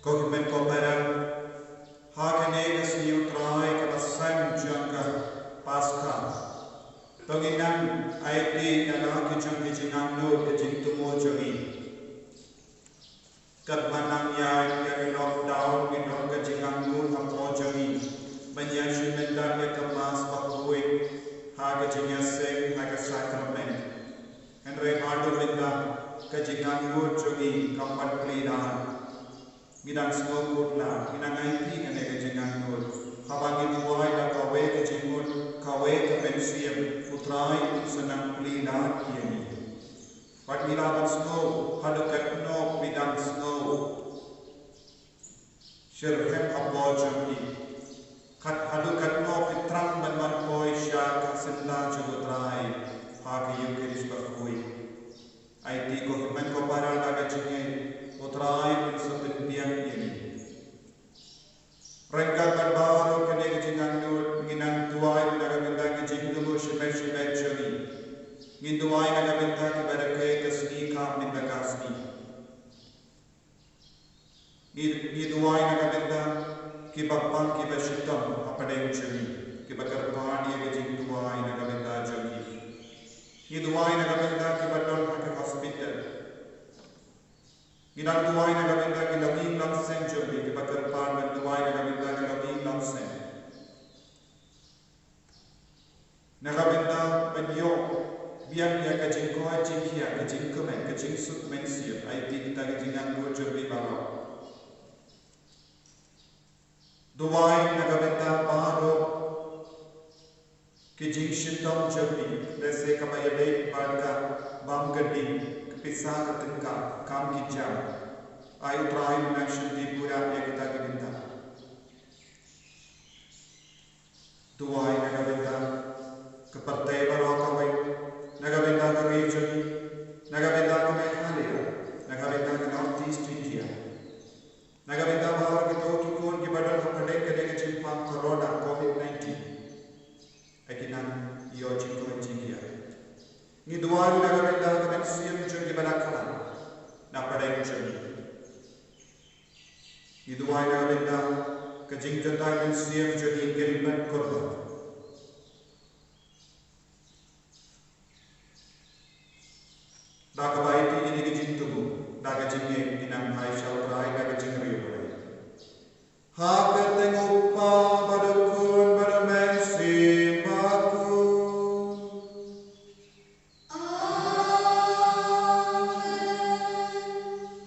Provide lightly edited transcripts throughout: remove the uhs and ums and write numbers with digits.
Cogment Copera, Hakenegas Neutrai, Kabasam Junga, Pasca. Toginan, Aiti, Nanaki Junginano, the Jintumo Jogi. Katmanang Yai, Yaginok down, Ginonga Jingangu, Hamo Jogi. Banyashi Mendanya Kamas Bakui, Hagajinya Sing, like a sacrament. And Reynaldo Linda, Kajingangu Jogi, Kampat Plina. Midang snow putla, minangaiti ka negajinganod. Habang inuway na kawe kajingod, kawe kapensiyam, utray sanang plina kiyani. Pag nilaban snow, halukat no, midang snow. Shirhem abojami. Kat halukat no, fitrang manmarkoy siya kasinda jugutray. Hagi yung kiris bakuy. Ay di ko himan ko para nagajingay. Utrai seperti ini. Rengkat berbaharo kene kejingandu nginan tuai nagabenda kejingdu shemel joni. Nginduai nagabenda kibarake kasni kam mindagasni. Ngiduai nagabenda kibapang kibashitam apade joni. Kibakarpan ye kejingduai nagabenda joni. Ngiduai nagabenda kibadon hake hospital. Ginang duway na gabinda kilabing lamsen jobi, kibakarpan ng duway na gabinda kilabing lamsen. Nagabinda banyo, biyan niya kajing koha jingkiya, kajing kumen, kajing sukmen siya, ay di kita kajingan ko jobi baro. Duway na gabinda baro, kajing shitam jobi, desi kamayalay barka, bam gading, Pisah ketingkap, kam kijam. Ayu terakhir mention di pura yang kita kebinta. Tuai nagabinta, kepertai barakawai, nagabinta ke region, nagabinta ke Meghalaya, nagabinta ke Northeast India, nagabinta bahar kita tukun di badan kepadai kedai kejimpang corona COVID-19. Ekinan iyo jingko jingkia. Ni duai nagabinta ke Mexium jung di balakaran, napadai jung. Ni duai nagabinta ke jingkata Mexium jung di Gilbert korban. Daga baiti ini ke jingtubu, daga jingye inang hai syaurai daga jingriyo boleh. Hake tengok pa badukun badamensi baku.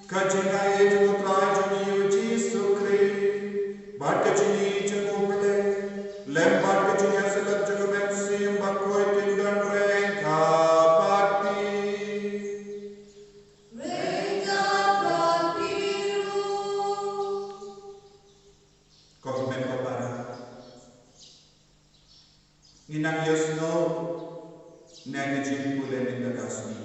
Kajingai jenguk rai jeni uji sukri, bad kajini jenguk bele, lembad kajinya selat jenguk mensi bakoi tinggan rengka bakti. Rengka baktiru. Kau men kau para. Inang yosno, nang jeng bule minta kasmi.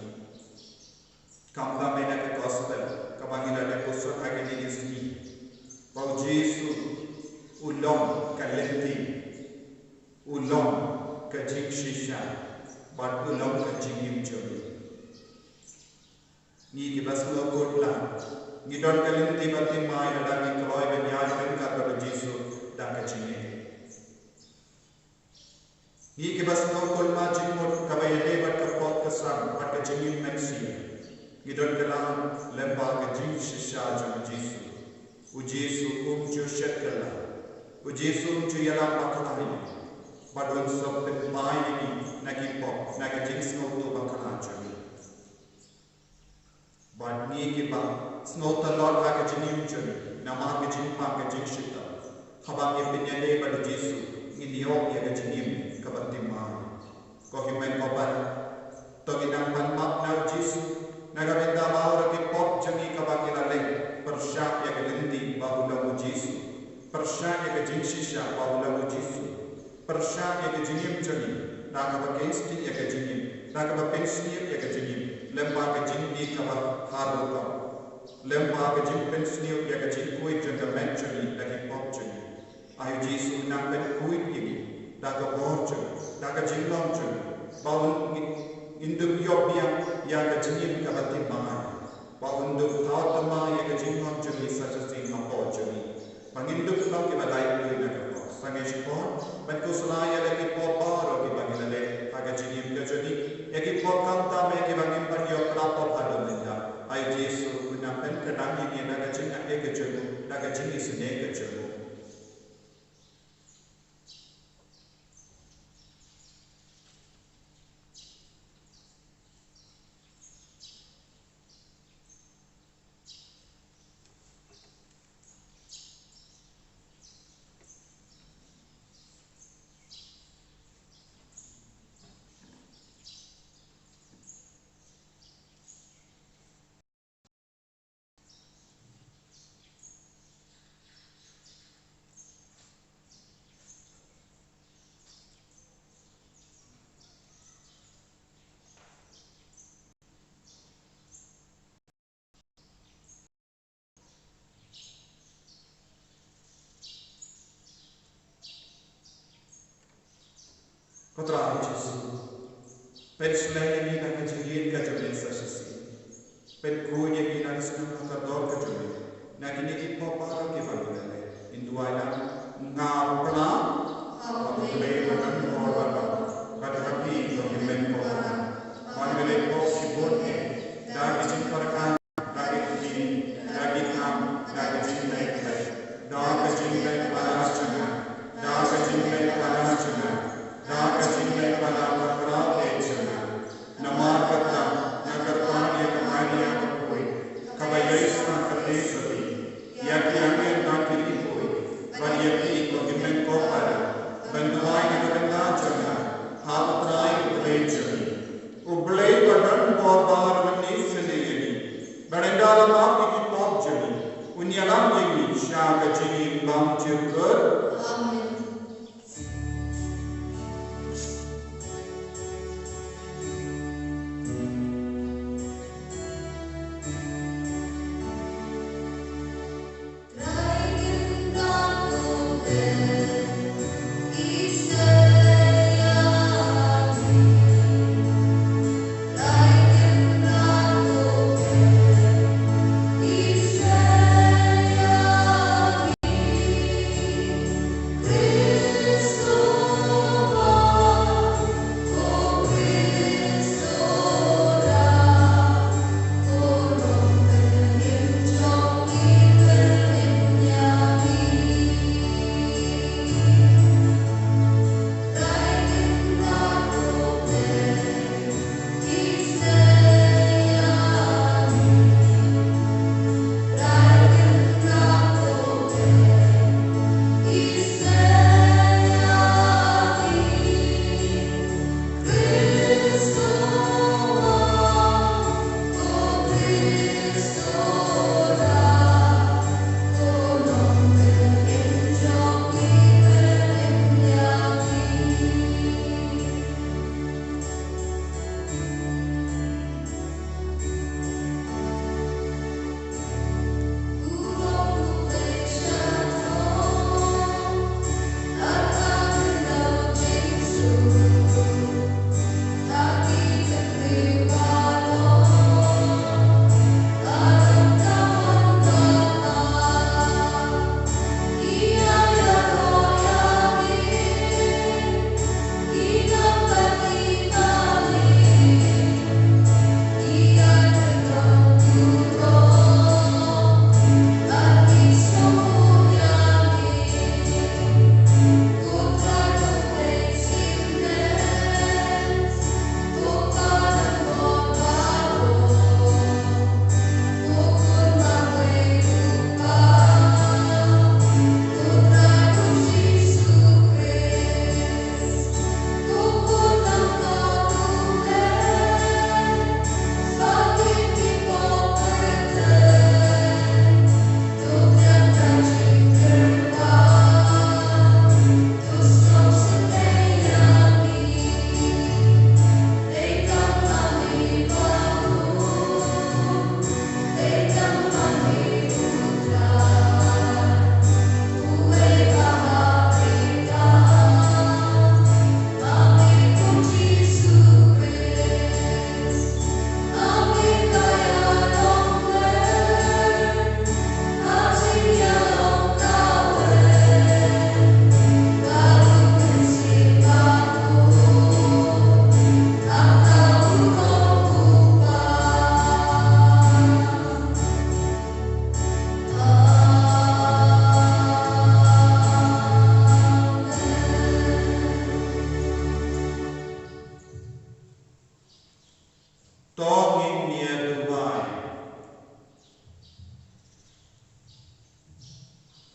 Kamba mena ke gospel. Kabangila de kusur ageni isni. Bau Jesu ulong kalenti, ulong kajing shisha, bat ulong kajing imjori. Ni kibas logotla, ni don kalenti bati mai ada ni kloy benyaj benka pada Jesu dan kajinge. Ni kibas logol majing mot kabayale bat kapot kesam bat kajing mensi. Gidon kelam lembah kejing shisha jam Jesu. Ujesu umju syakala. Ujesu umju yalam bakalahi. Badun sob mai ini nagi pop nagi jing snow tu bakala jami. Bad ni kiba snow talot ha kejing jami. Nama kejing pa kejing shita. Habang ye pinyade bad Jesu nginiok ye kejing kabatim mai. Ko himen kopar. Toginang panmak na Jesu. Nagabinda bahwa ki pop jangi kabangila leng persyak ya kelenti bahula Jesu persyak ya kejinsisha bahula Jesu persyak ya kejinim jangi nagabakesti ya kejinim nagabapensni ya kejinim lemba kejindi kabah haruka lemba kejimpensni ya kejinkui janga menjani lagi pop jangi ayu Jesu nampen kuit ini nagabor jangi nagajinglong jangi bahwa induk yopia ya kejingin kabatim mahal, bahwa induk tautama ya kejingong jeli saja sing mapol kadang ini naga jing nak ekejemu, naga jing isu nekejemu. Kotra Yesus, pen selain ini nak kejadian kejadian sasasi, pen kunya kita senang terdoa kejadian, nak ini kita para kita boleh, Indua yang ngau pernah, apa boleh makan korban, pada hati bagi menkorban, mana boleh kau sibuknya, dah disimpan dari ini, dari ham, dari cinta, dah kecinta pada asana, dah kecinta pada asana. Dah kecinta pada perkara ejana, nama kata nagarpan yang kemarin yang berkoi, kabayai sang kerja sepi, yang tiangnya nak diri koi, banyaknya ikut dimen kopar, bantuan negara jana, hal terai ubelejani, ubelej badan korban menis sendiri, berendala mak ikut pop jani, unyalam ini syah kecil bang jengker. Amin.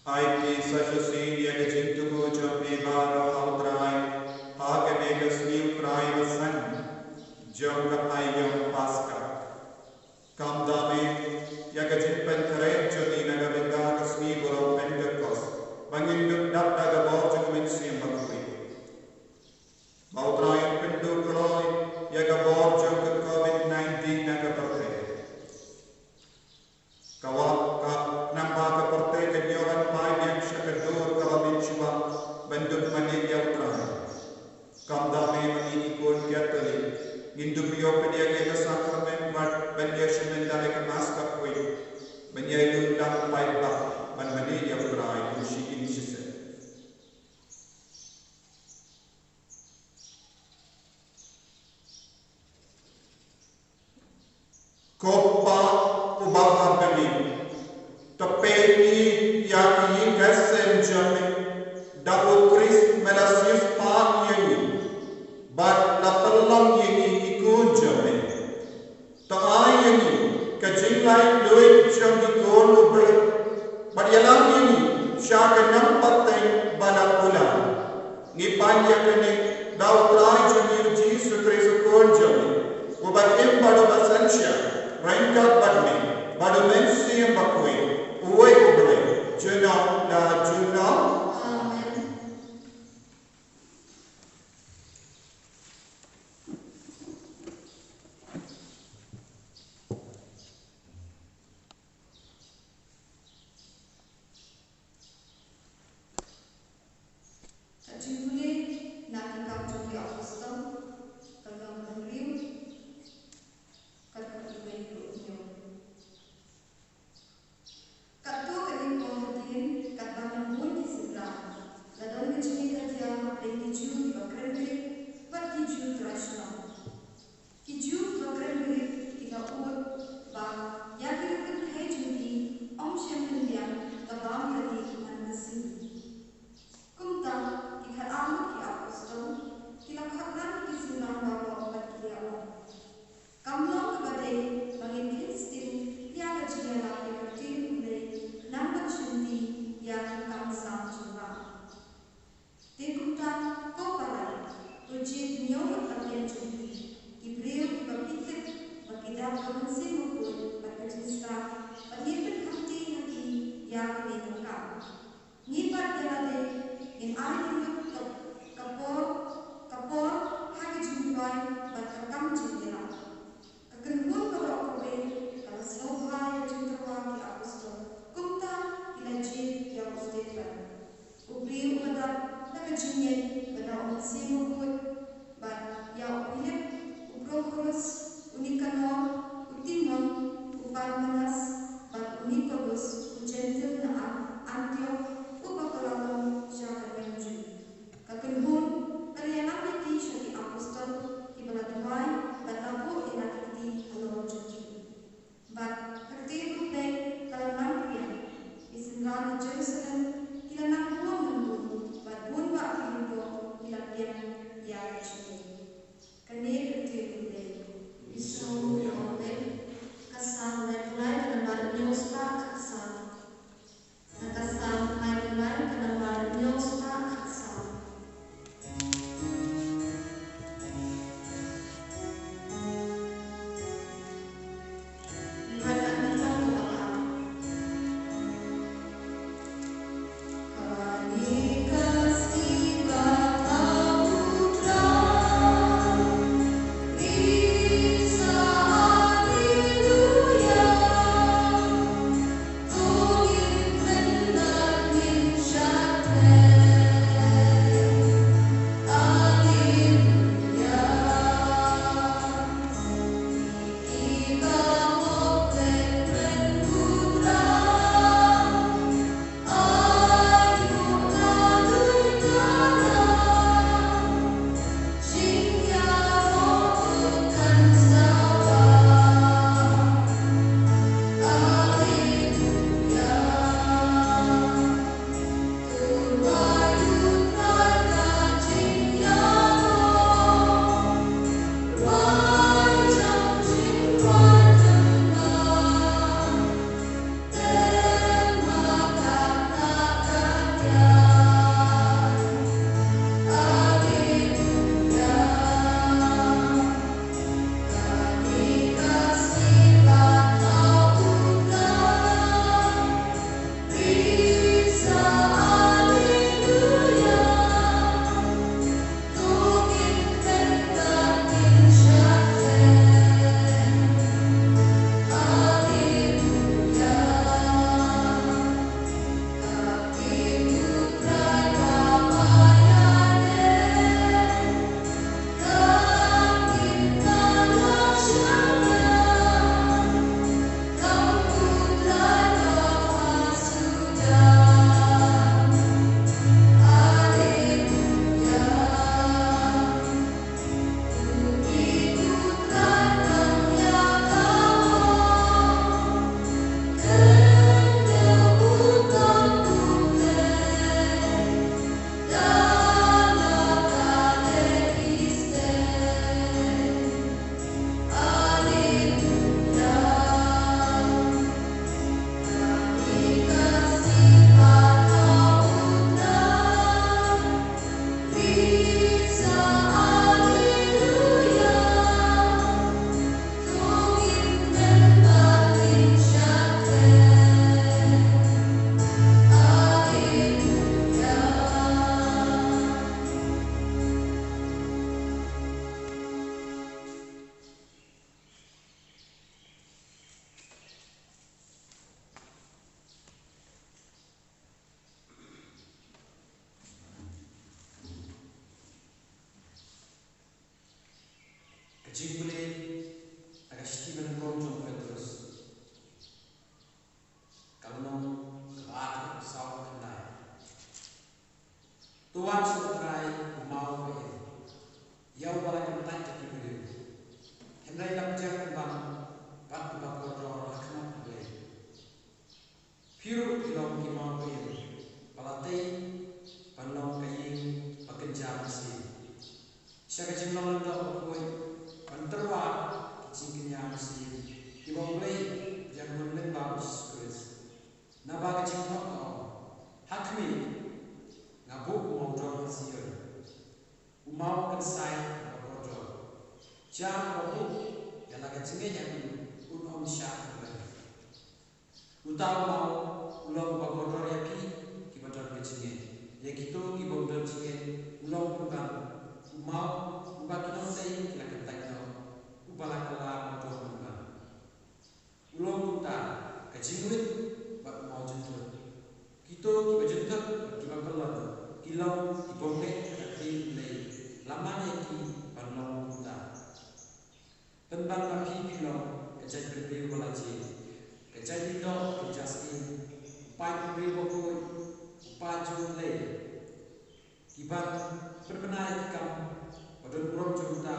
Aiki sajusin yang jintuku jampi baru hautrai, hake sniu prai vasan, jangka ayam paska. Kamdame yang jinpen keren jodi naga benda kesni borong pendekos, bangin dap naga borjung mensim bakui. Hautrai pendu kloi yang borjung ke COVID-19 naga perte. Kawak nampak ke perte kenyoran pai yang syakedur kawabin cuba bentuk mani yautrai. Kamdame mengikut kiatali, Hindu biyo pedia kita sakramen mat benya semendai ke maskap kui, benya itu dak pai bak man mani yautrai kunci ini sisa. Kopa ubah beli, tepeni yang ini kesen jami, dapat Kris melasius pan ini, bat lapelang ini ikut jami. Tak ini kejinglai duit jami ikut ubah, bat yalam ini syaka nampak teng balak bulan, ngipan yang kene dapat rai jami uji sukri sukun jami, ubah imbadu basansya. Rangkat badmi, badu mensi yang bakui, uwe kubri, juna da juna. Amen. Jumlah nak ikut jumlah apostol, kalau beriu, kalau beriu. Katu kali kemudian kat bangun pun di sebelah. Lalu kecil kerja dengan hijau bakar berik, buat hijau tradisional. Hijau bakar berik tidak urut, bah yang kita kena jadi om syampion tabam lagi manusia. Kumta ikat amat ki apostol, tidak khadran di sebelah bawah buat dia. Kamlong kepada bangin Kristin yang kecil lagi kecil. Nampak sendiri yang kami sama coba. Tekuta kau palai, uji nyok akan jadi. Ibrahim berpikir berkitab kemensi mukul berkecista, berhidup hati yang ditengah. Ngibat jalade in air hidup kapor hagi jumpai berkekam jendela. Kekenhun berok kobe kalau selobai jendela di apostol. Kumta ilajib yang ustedban. Ubri umadap nakajinyen pada umsi mukut ban yang ulit uprokurus unikanor utimon uparmanas ban unikolus ujentil na Antioch upakalalo siya kanyanju. Kakenhun karyanang iti siya di apostol ibaladumay ban abo inakiti halong juki. Ban kerti upay kalanang Islam Jerusalem tidak nak buang menunggu, buat buat hidup tidak yang cuci. Kerana ketika Islam yang kesan dan mulai dengan baru nyusah kesan, kesan kajibule aga Stephen Bromjong Petrus kalnong kaat saw kanai tuan sutrai umau ke yau bala kentai takibule henry lamjang bang pat bakotor akna le piru ilong imau ke palatei panong kayin pakenjam si siaga jimlong ndo koi panterwa kicingnya si ibong play jangan lembang skris naba kicingno hakmi ngabuk mau dong sieur umau kensai bakotor jam ngabuk yang laga cengenya unom syak utau mau ulang bakotor yaki kibatar kecenge yakito kibong dong cenge ulang bukan umau ubah kita say lakan tayo ubah kala motor bukan ulang kita kajingwit bak mau jentut kita kiba jentut kiba kelon kilau ibongne kakri lay lamanya ki panong kita tentang lagi kilau kejai berbeda belajar kejai itu kejaskin upai berbeda boy upai jumlah kiba berkenai kam pada burung juta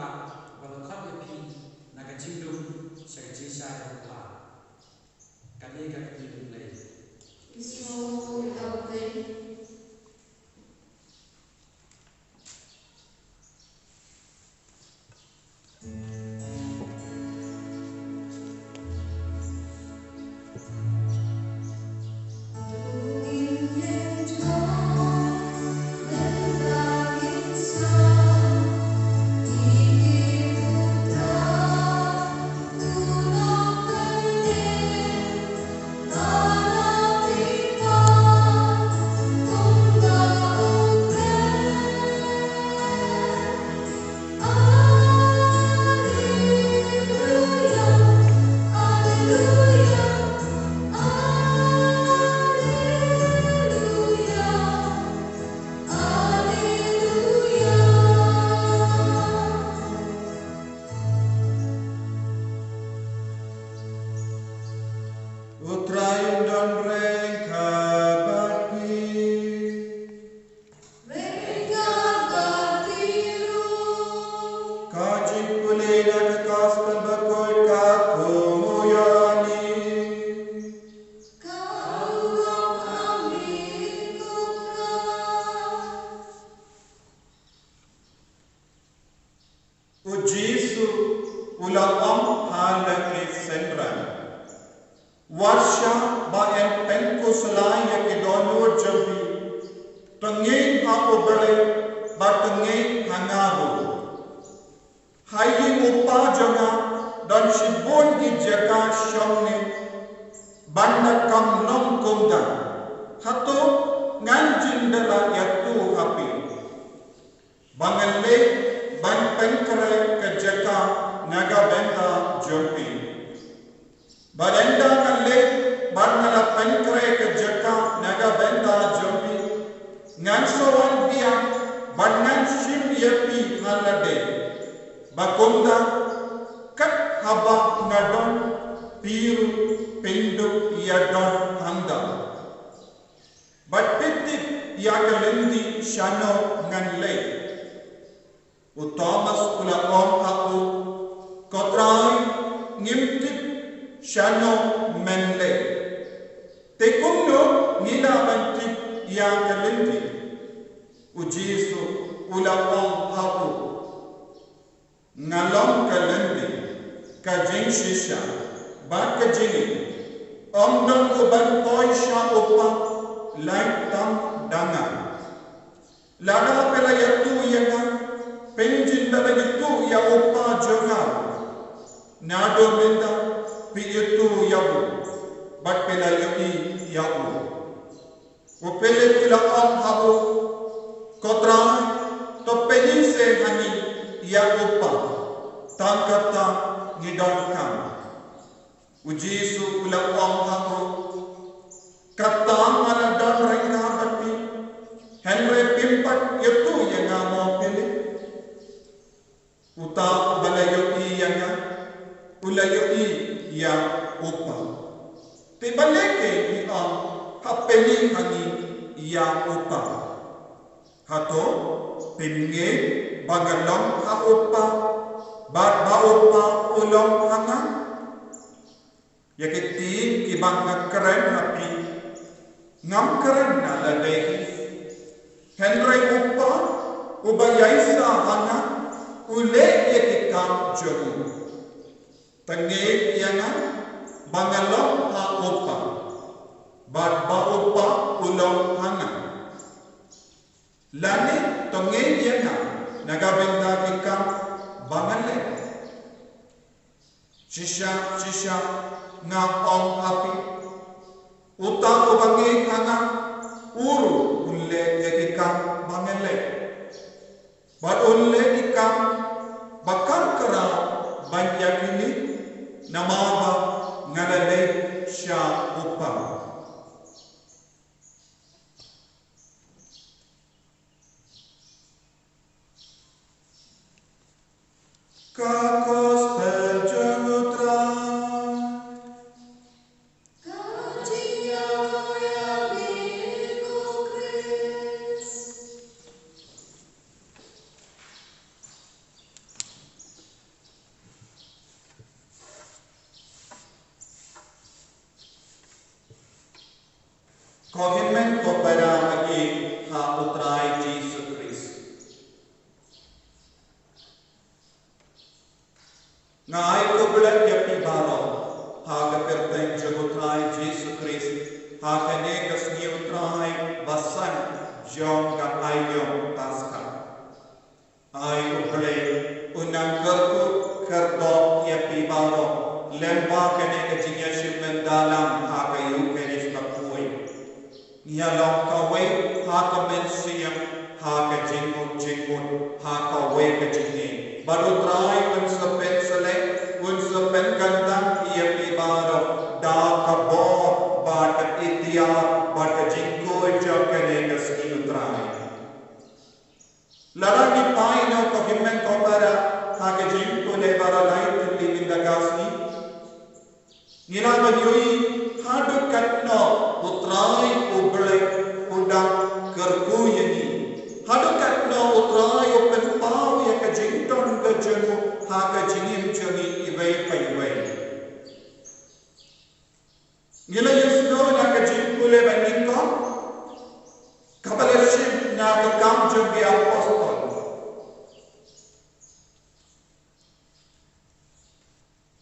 balakhat yapi naga jindum syagajisa Allah kali kali mulai Ismo Yahweh Uta balayo kapeli hangi ia upa hato pinge bagalong ha upa bat ba upa ulong hanga yakiti kibang keren api ngam keren na ladai Henry upa ubayaisa hanga ule yakikam jogu tange yana bangalong ha upa bat ba upa ulong hanga lani tange yana nagabenda kikam bangale shisha nga ong api uta ubangi hanga uru ulle yakikam bangale bat ulle ikam bakar kara banyak ini namaba ngalale sya upa kakos perjutra Kajiya ya miku Kris Kohimen kepada lagi ha putrai Yesus Kristus. Ngai ko belat ya pibaro ha ka perten jagutrai Yesus Kristus ha kane kasni utrai basan jong ka ayong taska. Ai ko bele unang kerku kerdo ya pibaro lemba kane ka jinya shimmen dalam ha ka yu kane ia long kawai ha ka mensiam ha ka jingut ha ka wai ka jingi baru trai un sepen sele un sepen gandang ia pibaro da ka bo ba ka itia ba ka jingko jakane ka skill trai larani pai no ko himmen ko bara ha ka jingko le bara lai tulli mindagasni nila banyoi hadu katno utrai ubele udang kerkuyani hadu katno utrai open pau ya ka jington ka jenu ha ka jingim jani ibai pai nila yusno na ka jingkule baningko kabalashim na ka kam jogi apostol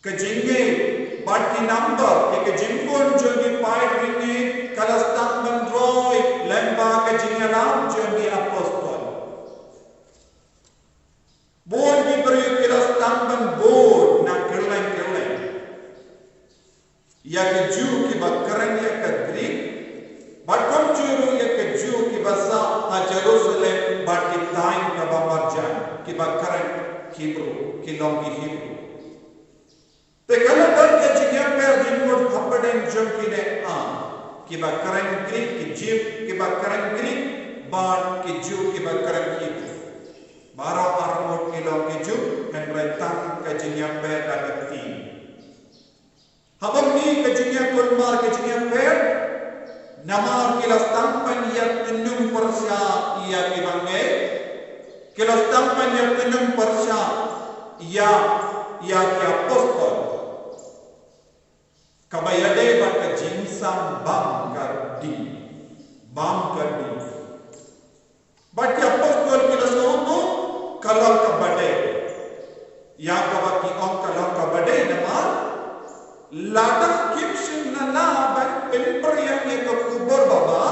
ka jinge Bati number ek jimpon jogi pai ringi kalastan bandroi lemba ke jingalam jogi apostol bon di beri kalastan ban bon na kerlen ya ke ju ki bakran ya ke Greek batom juru ya ke ju ki basa a Jerusalem bati time ka bamarjan ki bakran Hebrew ki longi Hebrew te kana dan ke jinya per jinmod hapaden jongkine a ki bakran Greek ki jib ki bakran Greek bar ki ju ki bakran Hebrew baro armod ki longi ju kan rentang ke jinya per dagati habam ni ke jinya kulmar ke jinya per namar ki lastampan ya tunum persya ia ki bangai ki lastampan ya tunum persya ia ki apostol kabayade bat jinsam bam kardi bat ki apostol ki lasoto kalau kabade ya kabaki on kalau kabade nama lada kimsin nala ban penperiang ye ke kubur baba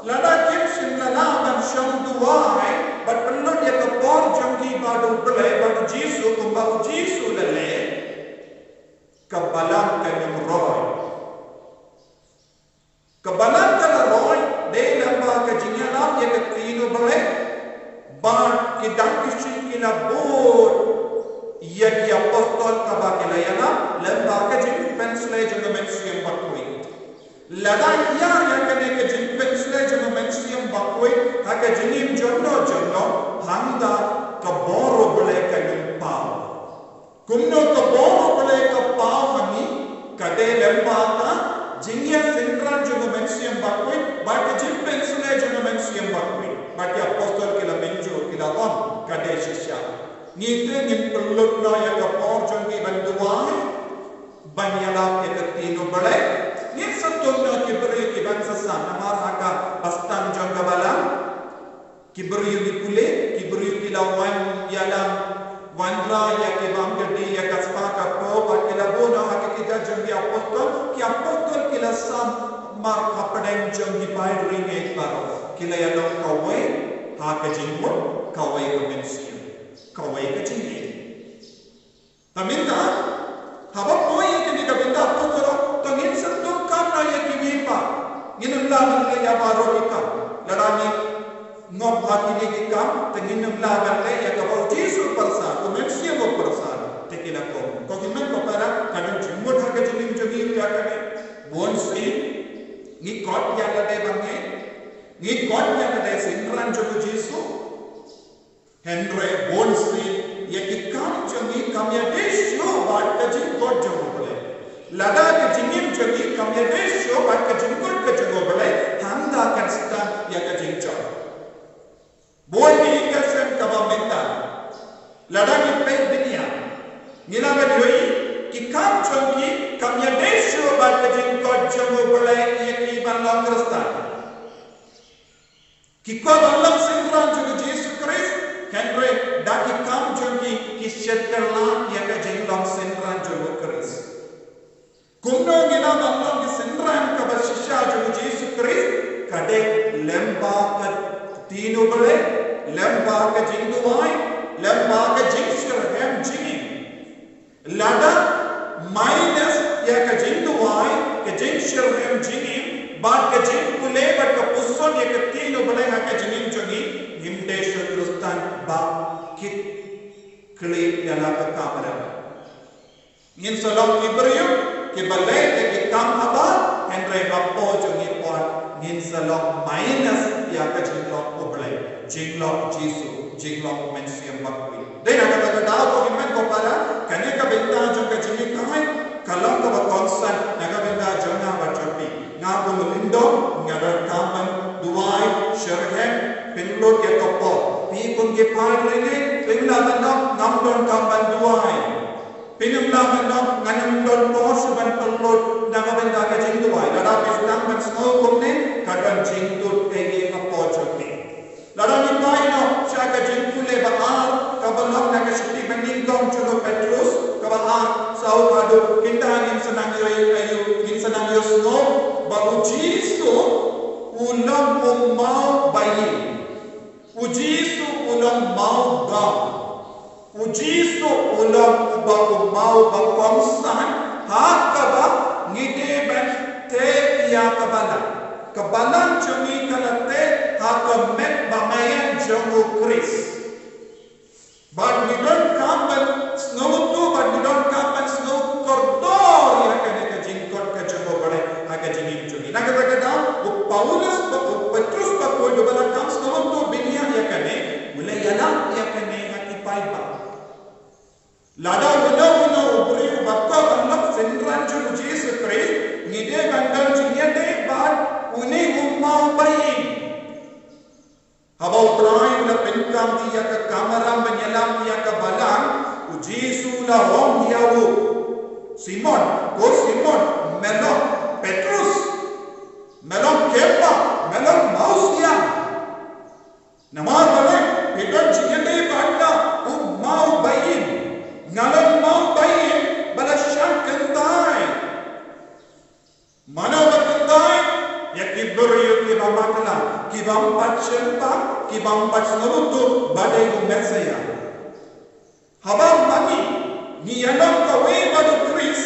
lada kimsin nala ban syamduai bat penot ye ke por jangki badu bele badu jisu kumbau jisu lele kebalam kanyang roy kebalam kanyang roy de lamba ke jinyalam ye ke tino bele ban kidang kishin kila bor ye ki apostol kabakila yana lamba ke jin pensle jang mensiam bakoi lada ya kane ke jin pensle jang mensiam bakoi ha ke jinim jonno handa ka boro bele kanyang pau kumno ka boro bele ka pau hani kade lamba ka jinya sentran jang mensiam bakoi ngite ngin peluk no ya kapor jongi banduai banyalap ya ketino balai ngin sentuh no kibri ki bangsa sam namar haka pastan jonga balam kibri di kule kibri ki lawan yalam wandra ya ke bam gadi ya kaspa ka po pakila bono haka kita jongi apostol kila sam mar kapadeng jongi pai ring ek bar kila ya dok kawai haka jingmut kawai ko mensiu kawai ka jingi taminta haba poi ke ni kabinda apostol to ngin sentuh kana ya kiwipa ngin lawan le ya baro kita ladani ngop hati ni kita tengin lawan le ya kabau jisu persa ko mensiu ko persa tekila ko kimen ko para kadang jingmut haka jingim jogi ya kane bon sri ni kot ya lade bange ni kot ya lade singran jogo jisu Henry Bond Street ya ikam jongi kamya desho bat ka jing god jogo bole lada ke jingim jongi kamya desho bat ka jing god ka jogo bole handa kan sta ya ka jing jo boy ni ka sem ka ba menta lada ni pe dunia ngila ba doi ki kam jongi kamya desho bat ka jing god jogo bole ya ki ban long rasta ki ko ban long singran jogo Jesus Christ Henry daki kam jongi ki shetkerla ya ka jenglam senran jogo Christ kumno ngina banglam ki senran ka ba shisha jogo Jesus Christ kade lemba ka tinu bale lemba ka jingduai lemba ka jingshir hem jingin lada minus ya ka jingduai ka jingshir hem jingin ba ka jingkule ba ka pusson ya ka tinu bale ha ka jingin jongi Himdesho Krustan ba kit kli yala ka kamera ngin salam ibrahim ke balai ke kam aba Henry bapo jongi pot ngin salam minus ya ka jinglok oblai jinglok jisu jinglok mensiam bakwi dei na ka da ko himen ko para kanya ka benta jong ka jingi kai kalam ka ba constant na ka benta jonga ba chopi nga ko lindo nga da kaman duai sherhem pinlot ya topo pi kun ke par rene pinla manok namdon kamban duai pinumla manok nganam don pos ban pinlot naga benda ka jing duai lada pistang ban snow kumne kadan jing tut ege ka pochokne lada ni mai no shaka jing tule ba ar kabalok naga shti banding dom chulo petrus ka ba ar sau kadu kintanin sanang yo ayu kin sanang yo snow ba ujisto ulam umau bayi ujisu ulam mau ba ujisu ulam ba mau ba komsan hakaba ngide ban te ya kabalan jumi kalate hakam met bamayan jomu Chris but we don't come but snow to but we don't come but snow kordor ya kene ka jingkot ka jomu bale aga jingim jumi naga Paulus Petrus ba ko do bala kam snow to binia ya kene mulai yana ya kene hati paiba lada wala ubri bakka bannak senran ju Jesus Christ ngide bandal jinya de bad uni umma bayin habau trai la penkam dia ka kamera menyelam dia ka balang ujisu la hom dia wo Simon Melon Petrus Melon kepa melon mausia nama bale pedan jigende banda mau bayin ngalan mau bayin bala shankantai mana bakandai ya kibru ki bamakla ki bampat shempa ki bampat naruto badai go mesaya haba mani ni yalam kawe badu Chris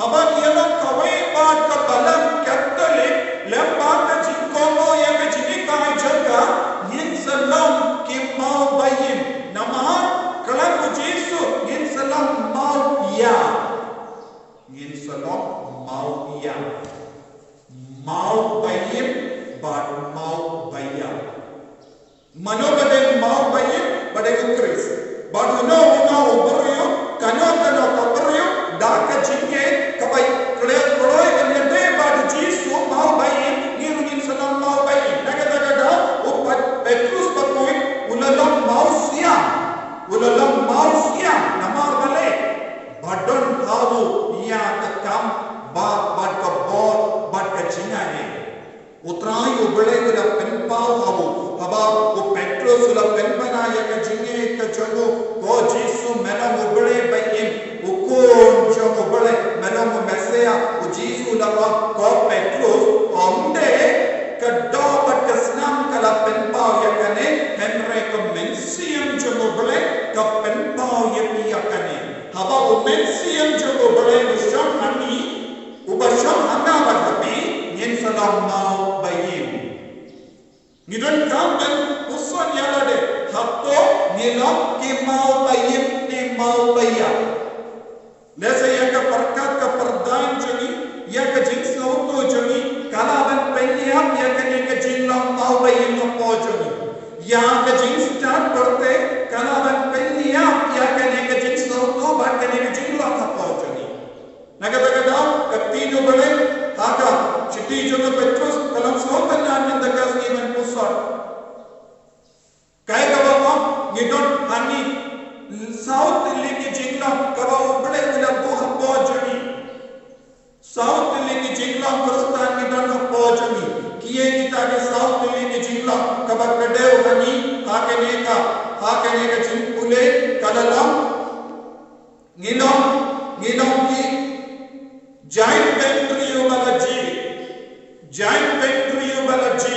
haba ni yalam kawe bad ka balam catholic lemba ka jinkomo ya ka jinika jaga yin salam ki mau bayin nama kalam Jesu yin salam mau ya yin salam mau ya mau bayin bad mau bayam mano bade mau bayin bade Chris badu no ubrio kano ubrio da ka jinge ka bay kle koloi ngende badu Jesu mau bayin yin salam mau bayin daga upat Petrus bakoi ulalam mau siam ulalam mau Utrai ubelai ula penpau hawo. Haba u Petrus ula penpana ya ka jinge ka chanu. Ko Jesu melam ubelai bayim. Ukun jom ubelai melam Messiah. U Jesu ula ko Petrus omde ka dobat ka senam kala penpau ya kane. Henry ka mensiam jom ubelai ka penpau ya piya kane. Haba u mensiam jom ubelai usyam hani. Ubasyam hana batapi. Yen salam mau bayim. Ngidon kamben uson yalade. Hatto ngilok ki mau bayim ni mau bayam. Lesa yaka perkat ka perdain jani. Yaka jings lauto jani. Kalaban penyam yaka yaka jinglang mau bayim na po jani. Yaka jings start korte. Kalaban penyam yaka yaka jings lauto. Baka yaka jinglang na po jani. Nagatagadao katino balik. Haka Chiti juga Petrus dalam slogan yang mendekas iman pusat. Kaya kawa ngidon hani South ligi jingla kawa ubale ila buha pojani. South ligi jingla Kristen ngidon pojani. Kiye kita ke South ligi jingla kawa kadeu hani hake neka jingpule kalalam ngilong ki giant pentrio balaji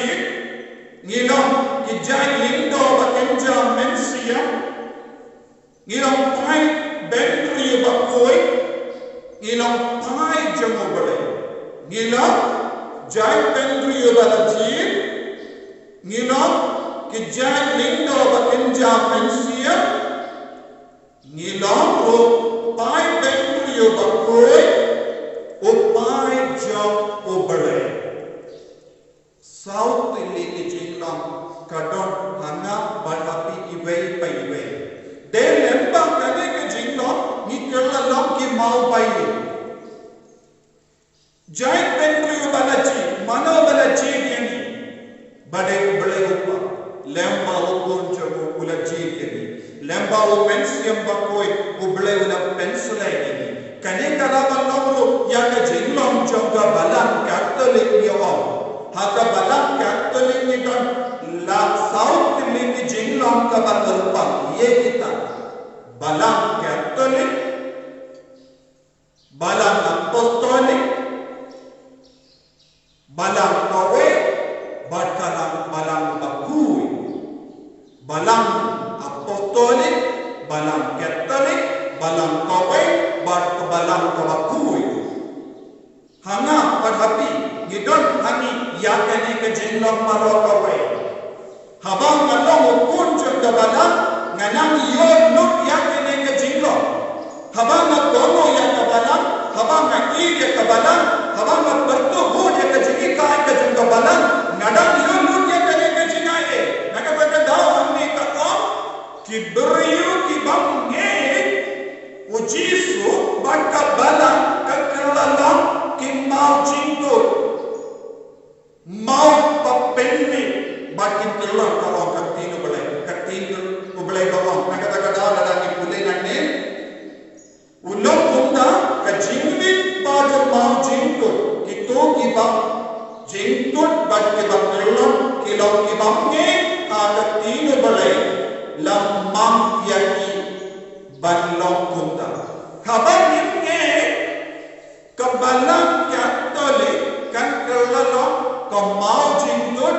ngilong ki giant lindo bakenja mensia ngilong pai pentrio bakoi ngilong pai jamobale ngilong giant pentrio balaji ngilong ki giant lindo bakenja mensia ngilong ro pai pentrio bakoi upai jam ubale South ligi jinglam kadon hana badapi iwei pai iwei de lemba kane ke jinglam ni kellalam ki mau pai giant pentrio balaji mano balaji yani bade ubale upa lemba ukun jago ulaji yani lemba u pensium bakoi ubale ula pensula yani kane kalaban nomro ya ka jinglam joga balan katolik ni om haka balan katolik ni don la South ligi jinglam ka barupa ye kita balan katolik balan apostolik balan kawe bakalang balan bakui balan apostolik balan katolik balan kawe balan kabakui hanga padhapi ngidon hani yakane ke jinglam maro kawe habang malong ukun jaga balan nganang yon nuk yakane ke jinglam habang magono yak balan habang ngakir yak balan habang bertubuh yak jingika ke jaga balan ngadang yon nuk yakane ke jingae nakapaka daw hamni ka om kiberiu kibamnge ujisu baka balan kakalalam kimau jingtut mau papenni bakin telah kalau katino boleh kalau nakata dalam pulai nanti ulong bunda kajingit pada mau jingtut itu kibang jingtut bagi baktelam kilau kibangnya katino boleh lamang yaki balong bunda kabar ini kebalang katolik kan kelalong ke mau jingtut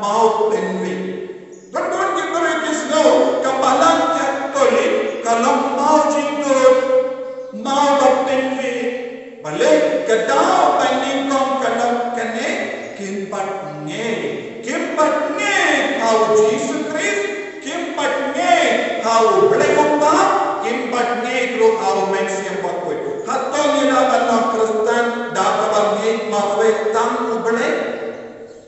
mau penwi Tuan-tuan kita rekis tahu kebalang katolik kalau mau jingtut mau penwi balik kedau paningkong kalau kene kimpatnya kau Jesus Christ kimpatnya kau berlepa kimpatnya kau kau mensiam bakoi hatta nila Allah Kristen dapat ni mawe tang ubale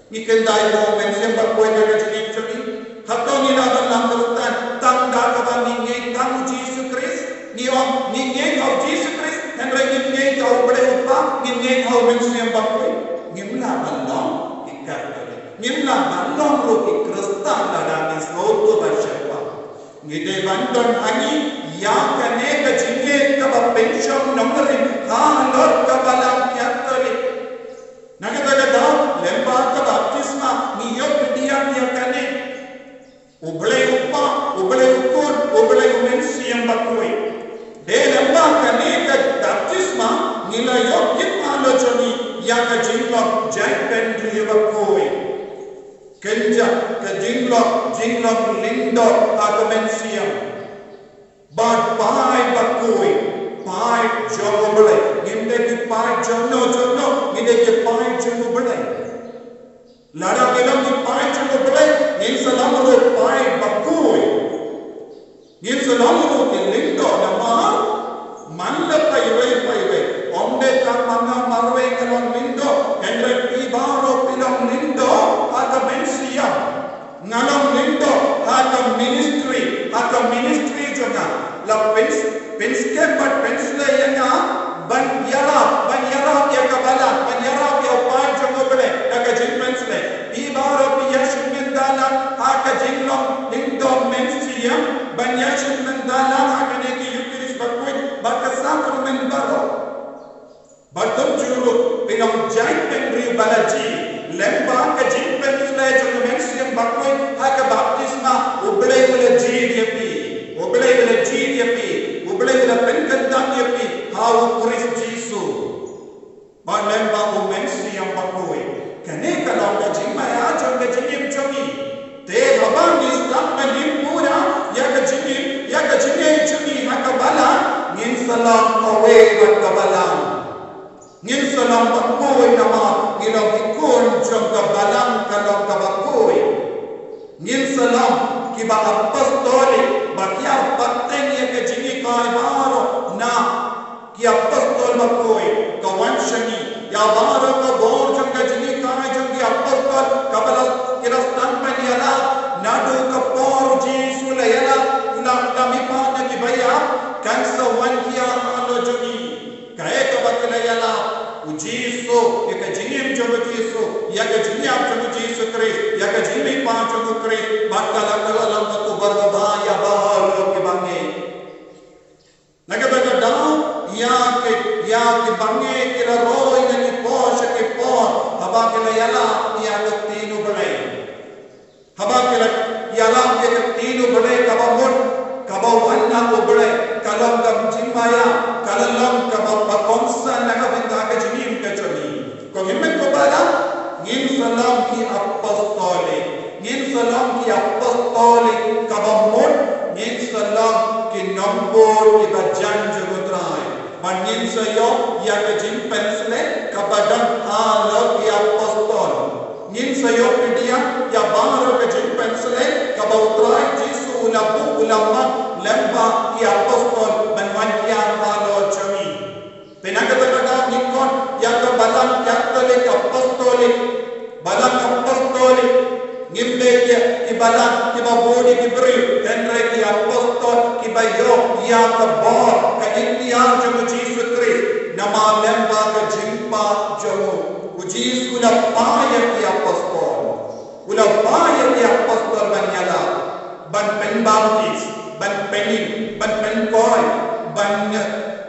ikendai mo mensiam bakoi na jadi jadi hatta nila Allah Kristen tang dapat ni tang Jesus Christ ni kau Jesus Christ henry ni kau berlepa ni kau mensiam bakoi ngimla Allah ikat ngimla Allah roki Kristen dalam sloto bersyapa ngide banton ani yang kene ke jinge ka pension nomor ha lor ka balang katolik nagadaga daw lemba Kenja ke jinglok lindo agamensiam. Bad pai bakui pai jono belai. Nginde ki pai jono nginde ki pai jono belai. Lada bilang ki pai jono belai. Ngin salamro pai bakui. Ngin salamro ki lindo nama manda pai. Onde tak manga marwe kalon lindo. Endre pibaro bilang lindo agamensiam. Ngalam lindo aga ministry jona la penske but pensle yana ban yara ya kabala ban yara ya pai jono bele aga jin pensle ibaro bi yashmindala aga jinlo lindo mensiam ban yashmindala aga ne ki yukiris bakoi baka sacrament baro batum juru bilang jai penri balaji lemba ka jin pensle jono mensiam bakoi aga baptisma ubele GDP ubele penkandam yapi how Christ Jesus balemba umensi yang bakoi kane kalau ka jimaya jonga jinim chomi te habang islam manim pura ya ka jinim chomi hakabala ngin salam awe hakabala ngin salam bakoi nama ngilong ikon jonga balang kalau ka bakoi ngin salam kiba apostoli bakia paten ya ke jini kai baro na ki apostol bakoi kawanshani ya baro ka bor janga jini kai jangi apostol kabala kirastan paniala nadu ka por jisu la yala na mipa na ki baya kansa wan kia alo jangi kae ka bakla yala ujiso ya ke jini mjogo jisu ya ke jini apjogo jisu Christ ya ke jini pa jogo Christ bakala kala tu berbahaya baharu ke bangi. Nagadaga dah ya ke bangi kira roy nagi posh ke por haba kala yala ya ke tinu belai. Haba kala yala ya ke tinu belai kabamut kabawanna ko belai kalam kam jimbaya kalam kabapomsa nagabinda ke jinim ke choni. Ko himmet ko bala ngin salam ki apostolic ngin salam ki apostolic kabamut ngin salam ki nombor ki bajan jagutrai man ngin sayo ya ke jin pensle kabadan halo ki apostol ngin sayo pidia ya bangro ke jin pensle kabautrai jisu ulama lemba ki apostol banwan ki halo chami penagata ngikon ya ke balan catholic apostolic balan apostolic ngimbe ki balan ki babodi ki bri tenre ki apostol ki bayo ya ka bor ka india jomo Jesus Christ nama lemba ka jimpa jomo ujisu la paya ki apostol banyala ban pen baptis ban penin ban pen koi ban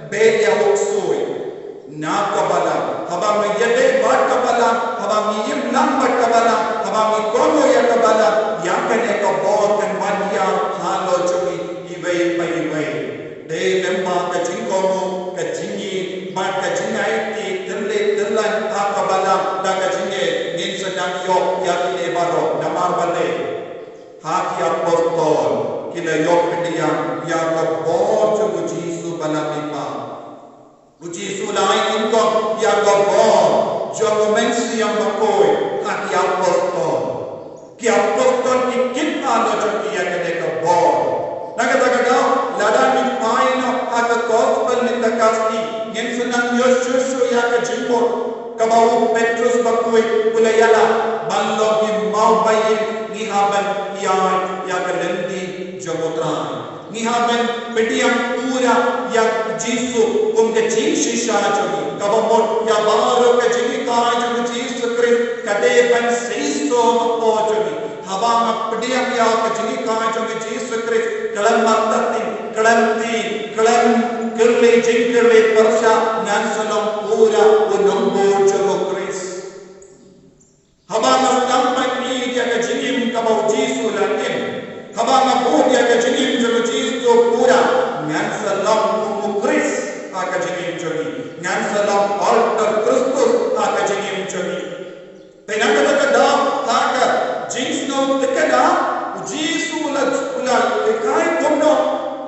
be ya oksoi na kabala haba me yede bat kabala haba me yim lang bat kabala haba me kono ya kabala ya kane ka bor kan mania halo chumi iwei pai de lemma ka jingomo ka jingi bat ka jingai ti terlan ha kabala da ka jinge nin sedang yo ya kine baro namar bale ha ki apostol kile yo pedia ya ka bor chumu jisu bala pipa uji sulai inko ya gobo jomo mensi yang bakoi haki apostol ki kita lo jodi ya kene gobo naga lada ni paino aga gospel ni takasti ngin sunan yoshushu ya ke jimbo kabau Petrus bakoi bulayala ballo ki mau bayin ni haban ya ke lendi jomotra ni haban pediam pura ya jisu unke jin shisha jogi kabamot ya baro ke jini ka jogi jisu Christ kade ban seiso mapo jogi habang pediam ya ke jini ka jogi jisu Christ kalam martatin kalam kirle jinkirle persha nan salom pura unombo jogo Christ habang stampan ni ya ke jini kabau jisu latin habang abu ya ke jini jogi jisu pura nan salam Christ aka jini jogi ngan salam altar Kristus aka jini jogi tenang kata aka jini da ujisu ula kai komno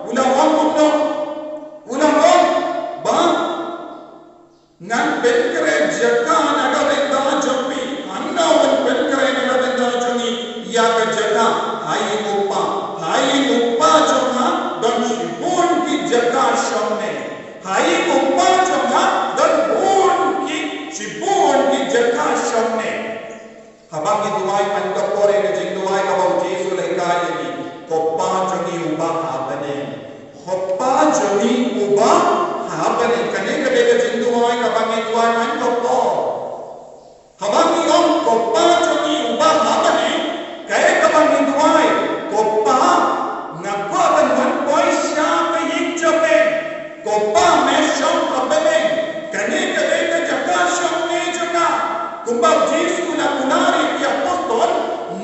ula wang komno ula wang ba ngan penkre jaka naga benda jampi anna wan penkre naga benda jami ya ka jaka hai uppa jama don shibun ki jaka shamne hai uppa jama don bun ki shibun ki jaka shamne habang ituai pankapore ke jinduai ka bau Jesu lekai ni koppa jami uba habane koppa jami uba habane kane kade ke jinduai ka bang ituai pankapore habang iom koppa jami uba habane kaya ka bang ituai koppa ngapa ban wan boy sya ka yik jabe koppa me sham abane kane kade ke jaka sham ne jaka kumbab Jesu na kunari ki apostol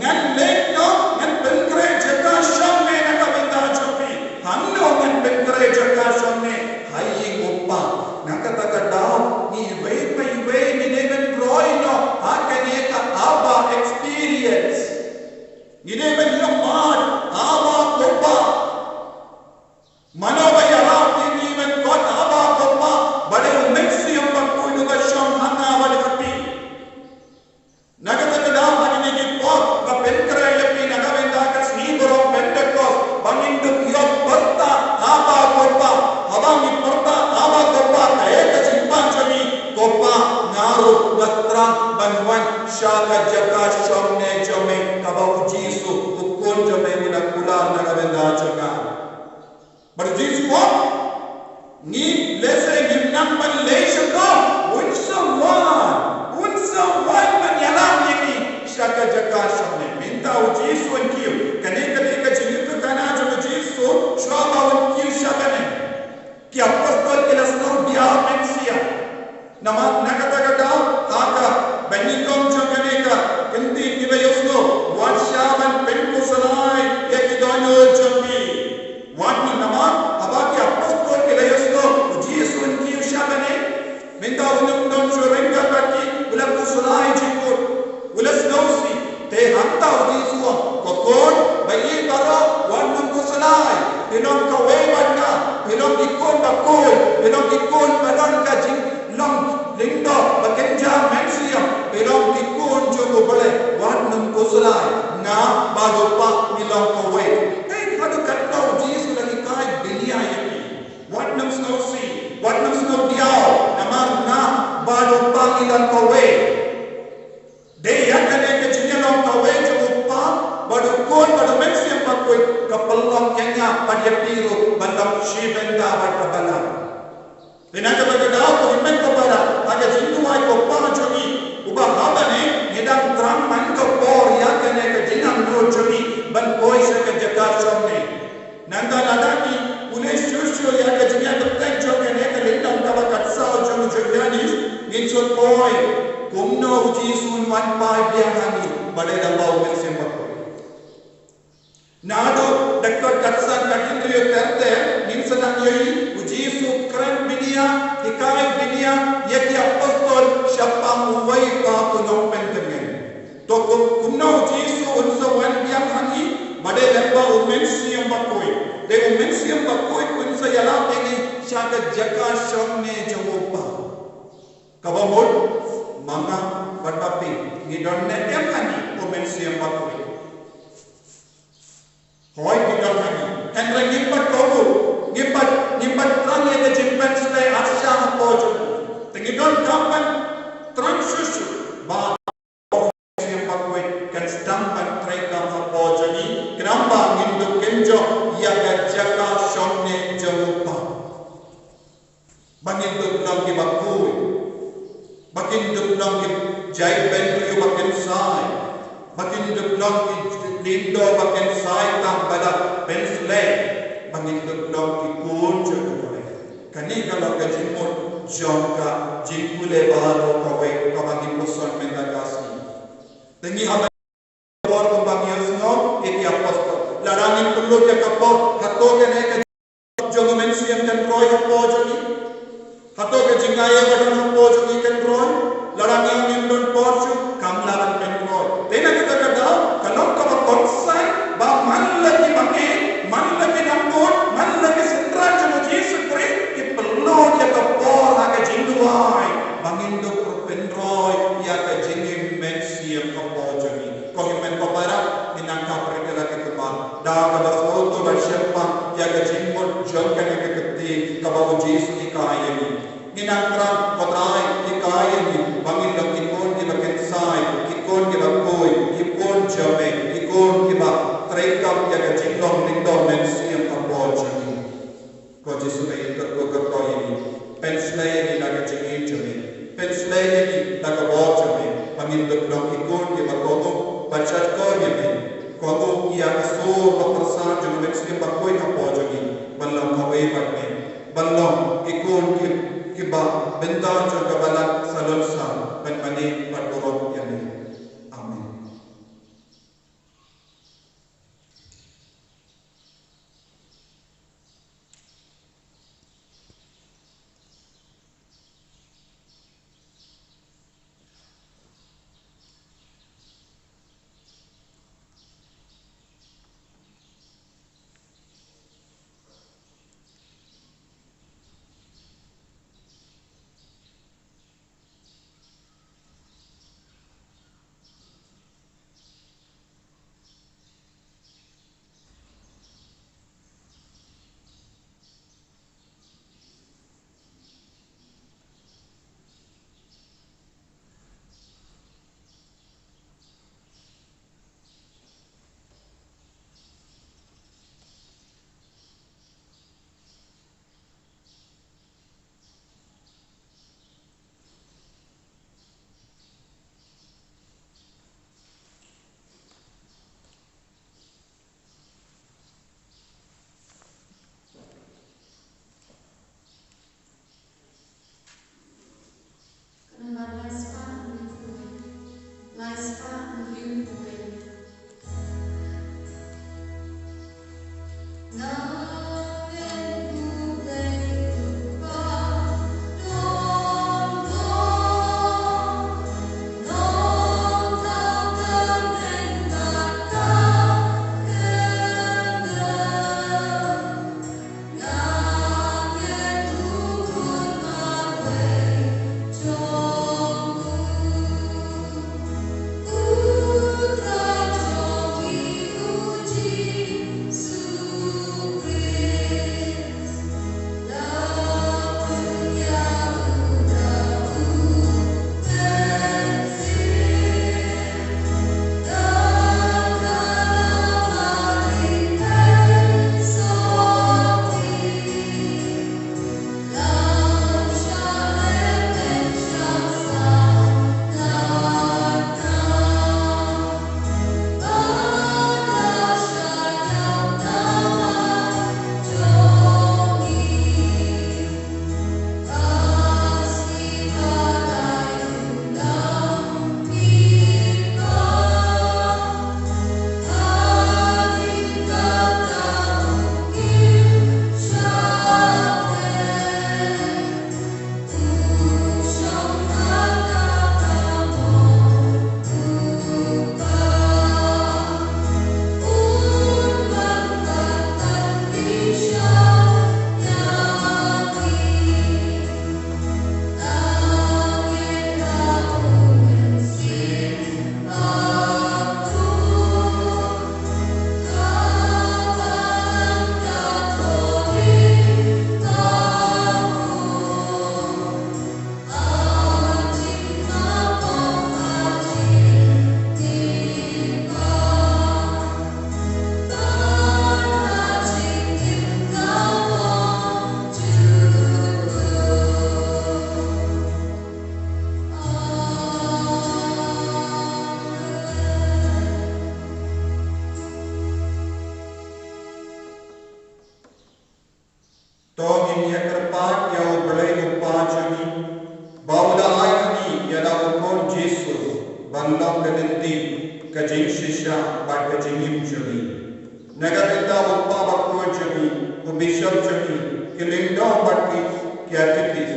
ngan lekno ngan penkre jaka sham ne na ka benda jabi hanno ngan penkre jaka sham ne hai koppa nakata daw ni we ni neven groino akane ka aba experience ni neven yamad aba koppa manobaya ni neven kot aba koppa bade maximum bakku ga sham hanga bade happy nagata daw ani ni pot ka penkre yapi nagavenda ka snibro pentecost bangindu yop porta aba koppa habangi porta aba koppa ka simpan chami koppa naru latra banwan shaka jaka shomne jome kabau Jesu ukun jome una kula nagavenda chaka but Jesu ko ni lese gimnam ban leishko unsa wan man yalam yaki shaka jaka shomne minta Jesu an kiyo kane ka jinit kana jo Jesu shaba an kiyo shaka ne ki apostol ke lasno dia mensia nama nakata kata taka banikom jogane ka kinti kivayosno wan shaban penko salai ekidano jombi wan nama abaki apostol ke lasno Jesu an kiyo shaka ne minta unum don shorenga kaki ulam salai jikut ulas nausi te hanta Jesu kokon bayi karo wan num salai pinom ka webanna pinom ikon bakul pinom ikon banon ka jing long lindo bakenja maximum pinom ikon jogo bale wan num salai na badopa milong ka we te hadu katno Jesu lagi kai dunia yaki wan num snowsi wan num snow diao namar na badopa milong ka we de yakane ke jinyalong ka we jopa badu kon badu maximum bakoi kapallong kenya padiatiru bandam shibenda bakabala Inaga bagadaw ko imen ko para aga jinduai ko pa jogi uba habane nidam tram man ko por yakane ka jinam no jogi ban koi se ka jaka shomne nanda ladaki ule shushu yaga jinya to kan jogane ka lindam ka katsa jogi jogyani ginchot koi kumno Jesu wan pa biangani bade dabaw melsem bakoi Nado dekat katsan kakindriyo karte ninsanang yoyi Jesu kran binia hikai binia yaki apostol syapang uwai ka kunong pentengen to kumno Jesu unsa wan biang hangi bade lemba umensiam bakoi de umensiam bakoi unsa yala tegi syaga jaka shomne jawopa kabamod mama batapi ngidonne em hangi umensiam bakoi Hoy bidang lagi. Henry ngimpat kobo, ngimpat terang yang kejimpan selai asya hapojo. Tengidon kampan terang susu. Bah yang pakwe kan stampan trekam hapojo ni. Kenapa nginduk kenjo ia jaka shomne jawupa. Banginduk lagi bakui. Banginduk lagi jai bendu bakin sai. Banginduk lagi lindo bakin sai tam pada pensle banginduk dog ki kunjo kore kani kalau ka jimot jonka jinkule baharo ka we ka bangin poson mendagasi tengi haba bor ko bangiosno eti apostol larangin kullu ke kapo hato ke ne ka jogo mensiam kan roy hapo jogi hato ke jingaye badon hapo jogi kan roy larangin ngindon porchu kamlaran kan roy tena kita kada kalau ka konsa siam kapojami ko himen papara inang kapretela ketema da ka basfoto bashempa ya ka jimbot jolka ne kete ka bawo jesu ikayani inang tram potrai ikayani bangin lam ikon ke baket sai ikon ke bakoi ikon jame ikon ke ba trekam ya ka jinglong lindong men siam kapojami ko jesu ne ko kapojami penslay ni naga jingijami penslay ni naga bojami bangin lok ikon ke bakoto bachat ko yame koto ia kasur persan jeng meksi bakoi kapojami ballam kawe batne ballam ikon ke ba benda jo kabalat salolsa ben mani paturot yani amin. Tongin ya terpat ya berlai upajani bauda ayani ya la ukon Jesus bandam kadenti kajing shisha ba kajing jami nagatita uppa bakojani ubishab jami kilindam batti kyatitis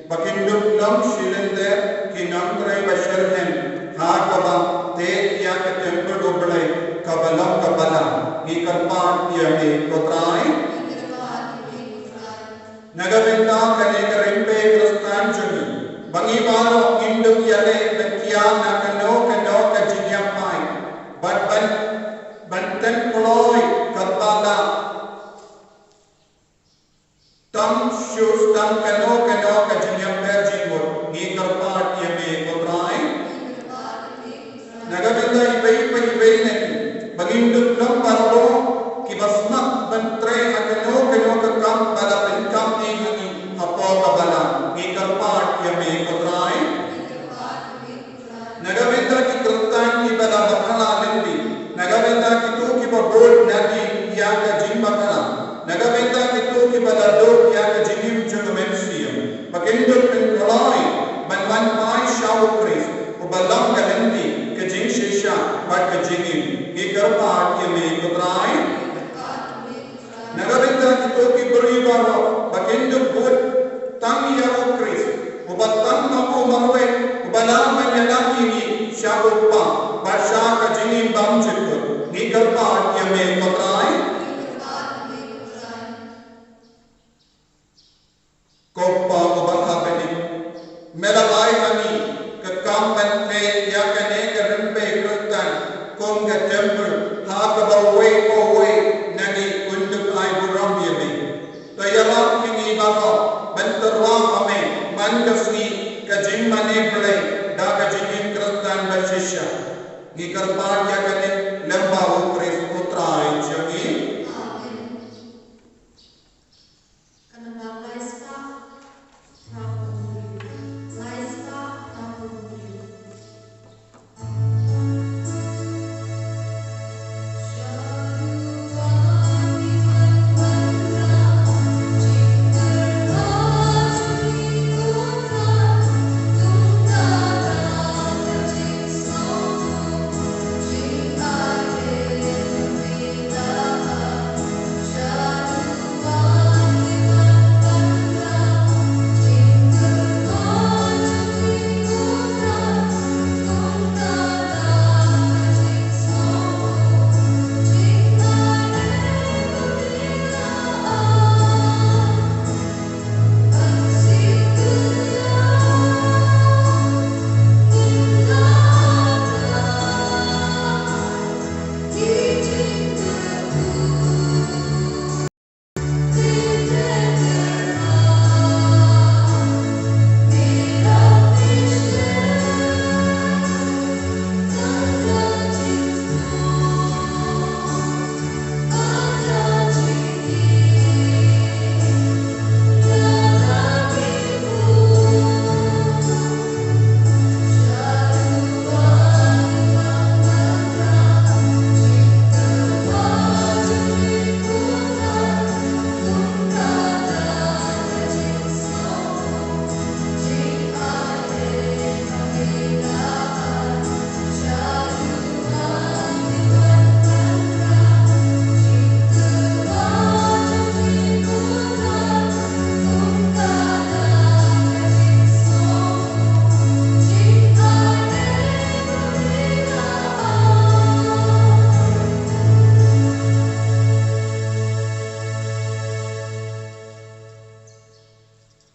bakindum lam shilender kinamtrai basharhen hakaba te ya ke temple oblai kabalam kabala ni karpan ya me kotrai Nagabinda kane karimbe kristan jumi bangi baro induk yale bekia nakano kano kaji ini bagindut lambar lo ki basmak bentre akano kano kakam bala penkam ini apo kabala ni karpat ya me kodrai nagavenda ki krtan ki bala bakhala lendi nagavenda ki tu ki babol nadi ya ka jimbakala nagavenda ki tu ki bala do ya ka jingim jumensium bagindut penkolai man mai shawkris ubalam kalendi ke jing shisha bat ke jingim ki karpat ya me kodrai nagavenda ki tu ki buribaro bagindut bud tang ya ukris ubatan mamu marwe ubalam menyalami shabupa basha ka jingim bamjit ni karpat ya me kodrai koppa ubakha beni melai ani ke kampan ne ya ka ne ka rembe krtan kom ka temple ha ka bawe nagi unduk ai buram ye me tayama kini baba bantarwa ame mangasni ka jimmane pulai da ka jingim krtan bashisha ni karpat ya ka ne lamba ukris putrai jagi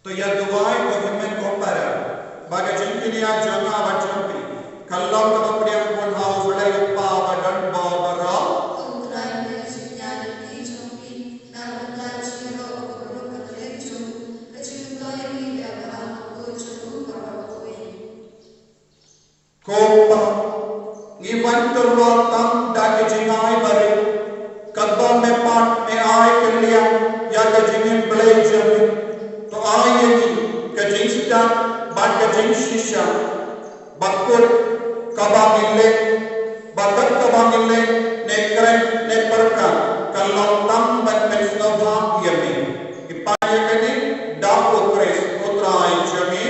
तो या दुआएं को हिम्मत को पर बागा जिंकिनिया जंगा वचंपी कल्लम तो अपने कोन हाउ बड़े उपा बडन बाबरा उतराय में शिक्षा की चौकी नारदा चिरो को कतरे चो कचिंतो यही व्यवहार को चलू पड़ोए कोपा निवंतरवा तम डाके जिंगाई बरे कदम में पाट में आए कलिया या कजिंग बले जमी तो आये की कजिंगस्टा बात कजिंग शीशा बकुर कबामिले बकत कबामिले नेकरन नेपरका कल्लोतम बन मेस्नोभा यमी इपाये कने डाको क्रेस उतराय जमी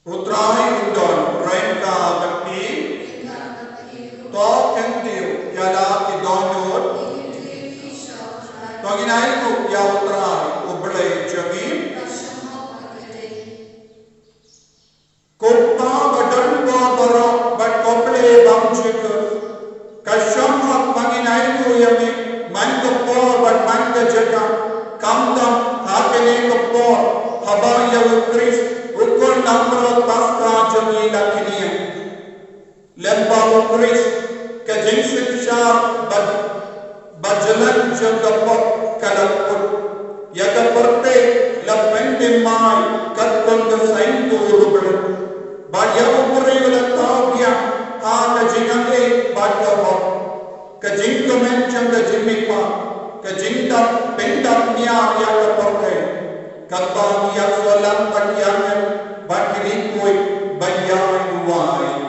उतराय उंडोन रैंका बत्ती तो कंदियो याला की दोनों तो गिनाई को या उतराय उबले जमी कोपा बडन बाबरा बट कोपले बमचिक कशम हक मगिनाई को यमी मन को पोर बट मन का जगह कम दम हाकेने को पोर हबा या उक्रिस उकुल नंबर पास्ता जमी लखनिया लंबा उक्रिस के जिनसे शार बजलन जगह कलपुर यह परते pende mai katkonda sainto rubel Baya umuri wala tawbiya ka jinga e baya ho ka jinga men janga jimikwa ka jinga penda nya ya ka porke ka ta ya solam patyangan bakri koi baya yuai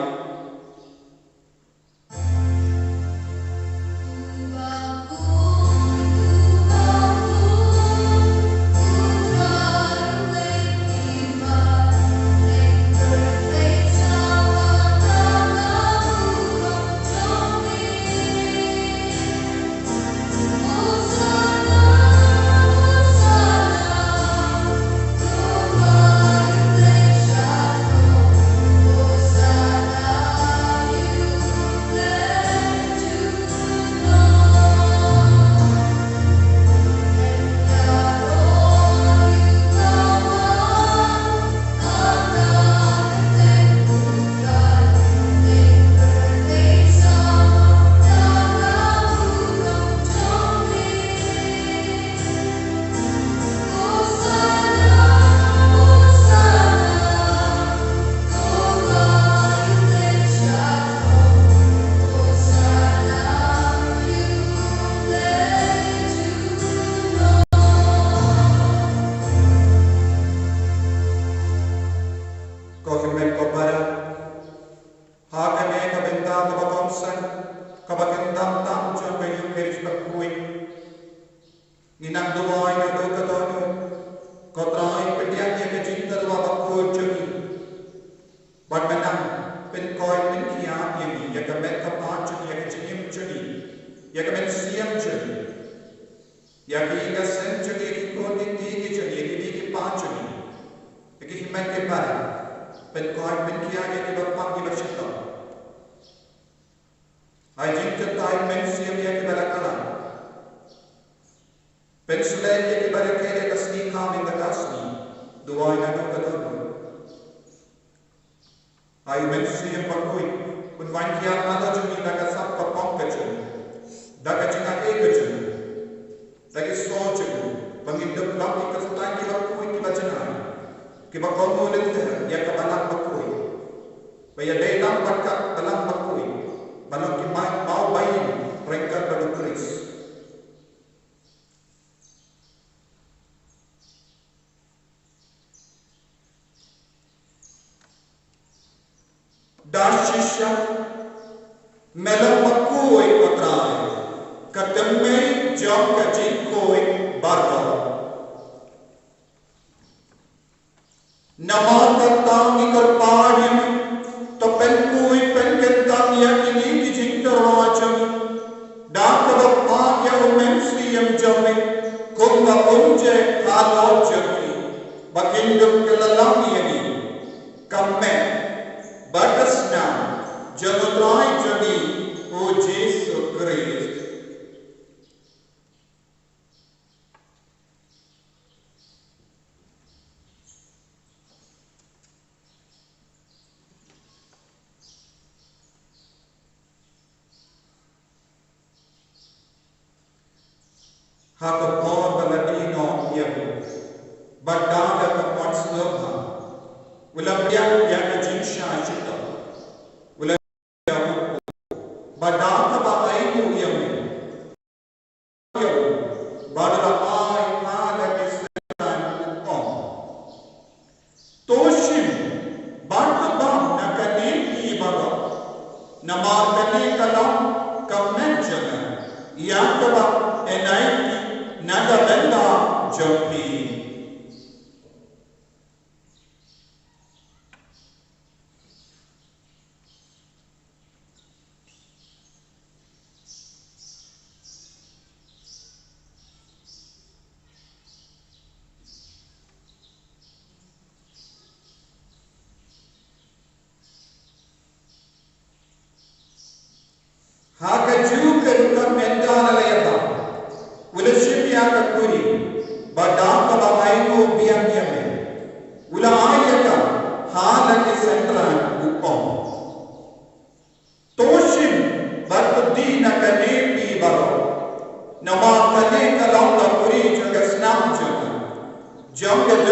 Jump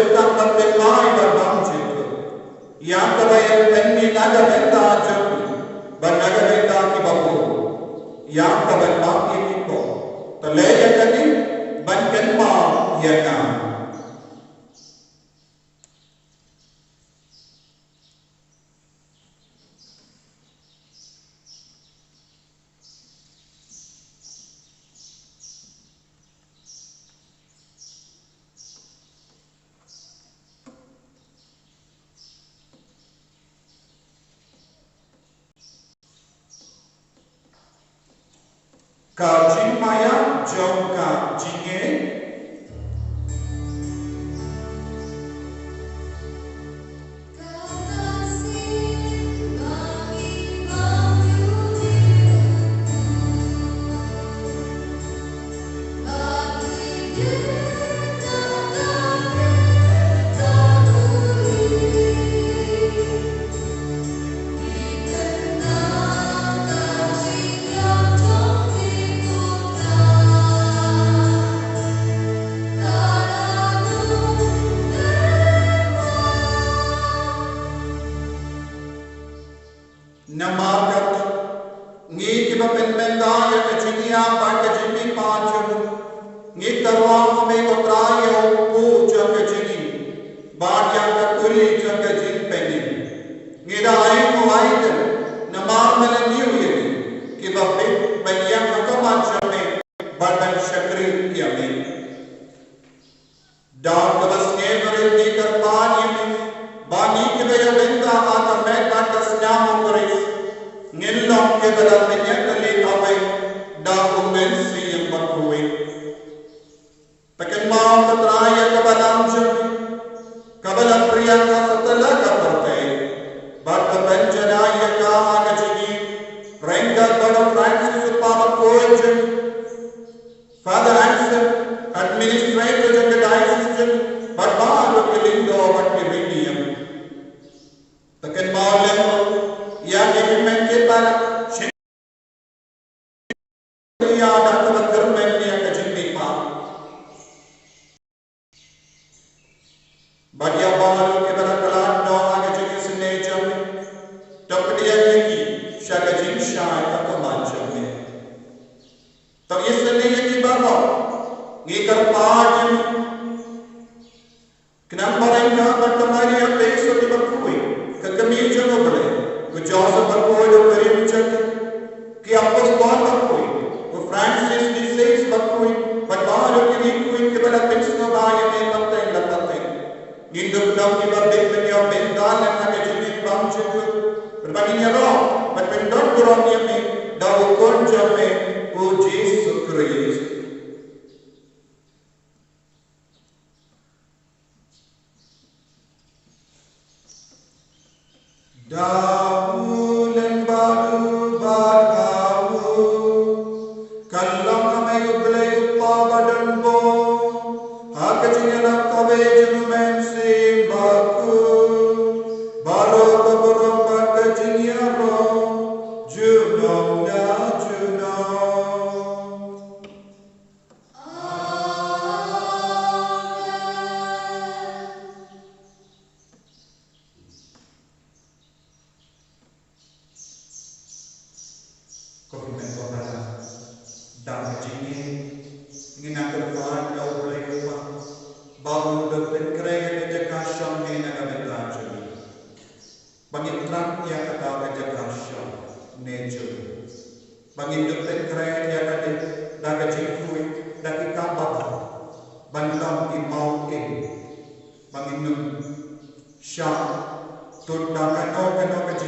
yang kaban mak ye kipo to le ya kani ban kan ma ya na ka jing maya jong ka jinge namagat ngi kiba penmenda ya kajinia ba kajini paachum ngi tarwa me ko trayo pu ja kajini ba ya ka kuri ja kajin peni ngi da ai ko ai namar mele niu ye kiba pe baniya ka ma jame badan shakri ya me da bas ne mare di kar pani bani kiba ya benda ata me ka tasnyam kore ngellom ke bala menya kali awai da umen siyam bakruwe takan maam katraya kabalam jam kabala priya ka satala ka parte bat banjana ya ka agajini renga bada francis upama coach father answer administrator of the diocese but baalo ke lindo bat ke medium takan maam ya government ke par ya doctor government ya kajini pa badia balu ke bar kalan no age jini sne jam tokdiya ki shagajin shay takman jam to isne ye ki baro ngi kar paaj knambarenga batamari ape so di bakui kakami jano bale Joseph Barcoy of Karim Chak, कि आपस बात Barcoy, वो Francis Disease Barcoy, but बाहर के लिए कोई के बड़ा पिछला बाहर में लगता है, इंदु नाम की बात देख लेंगे और बेंदाल लगता है जिन्हें बाम चुप, पर बाकी नहीं रहा, but बेंदाल पुरानी में दाव कौन जब में वो जीस create Daulen baru bagawu kallam kame uble uppa badan bo hakajina kabe jumen sim baku baro kabro bakajinya ro juno na juno dan jini ingin aku tuan kau boleh lupa baru dapat kerja kerja syam ni nak benda jadi bagi terang yang kata kerja syam ni jadi bagi dapat kerja kata dah kerja kui dah kita bapa bandam di mau bagi num syam tu dah kano kerja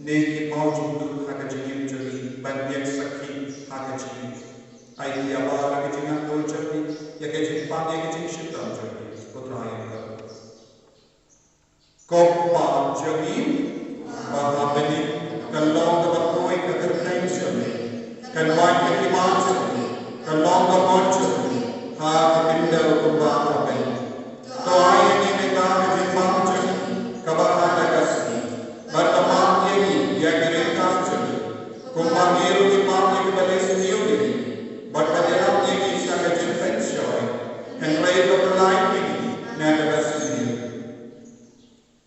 ni ki mau jumpa kerja jadi banyak sakit agajini ai dia bala agajini ko chati ya ke jin pa ya ke jin shita chati kotrayan ka ko pa jami ba bani kalong ka koi ka kartain chami kalwan ke iman chami kalong ka mon chami ha binda ko ba ba to ai ni me ka jin pa chami ka ba ha ka si bartama ye ya ke re ka chami ko ma meru ki pa ke bale sniu ni but badera ye ki sa ka jin fen shoy and right of life ni na ka basni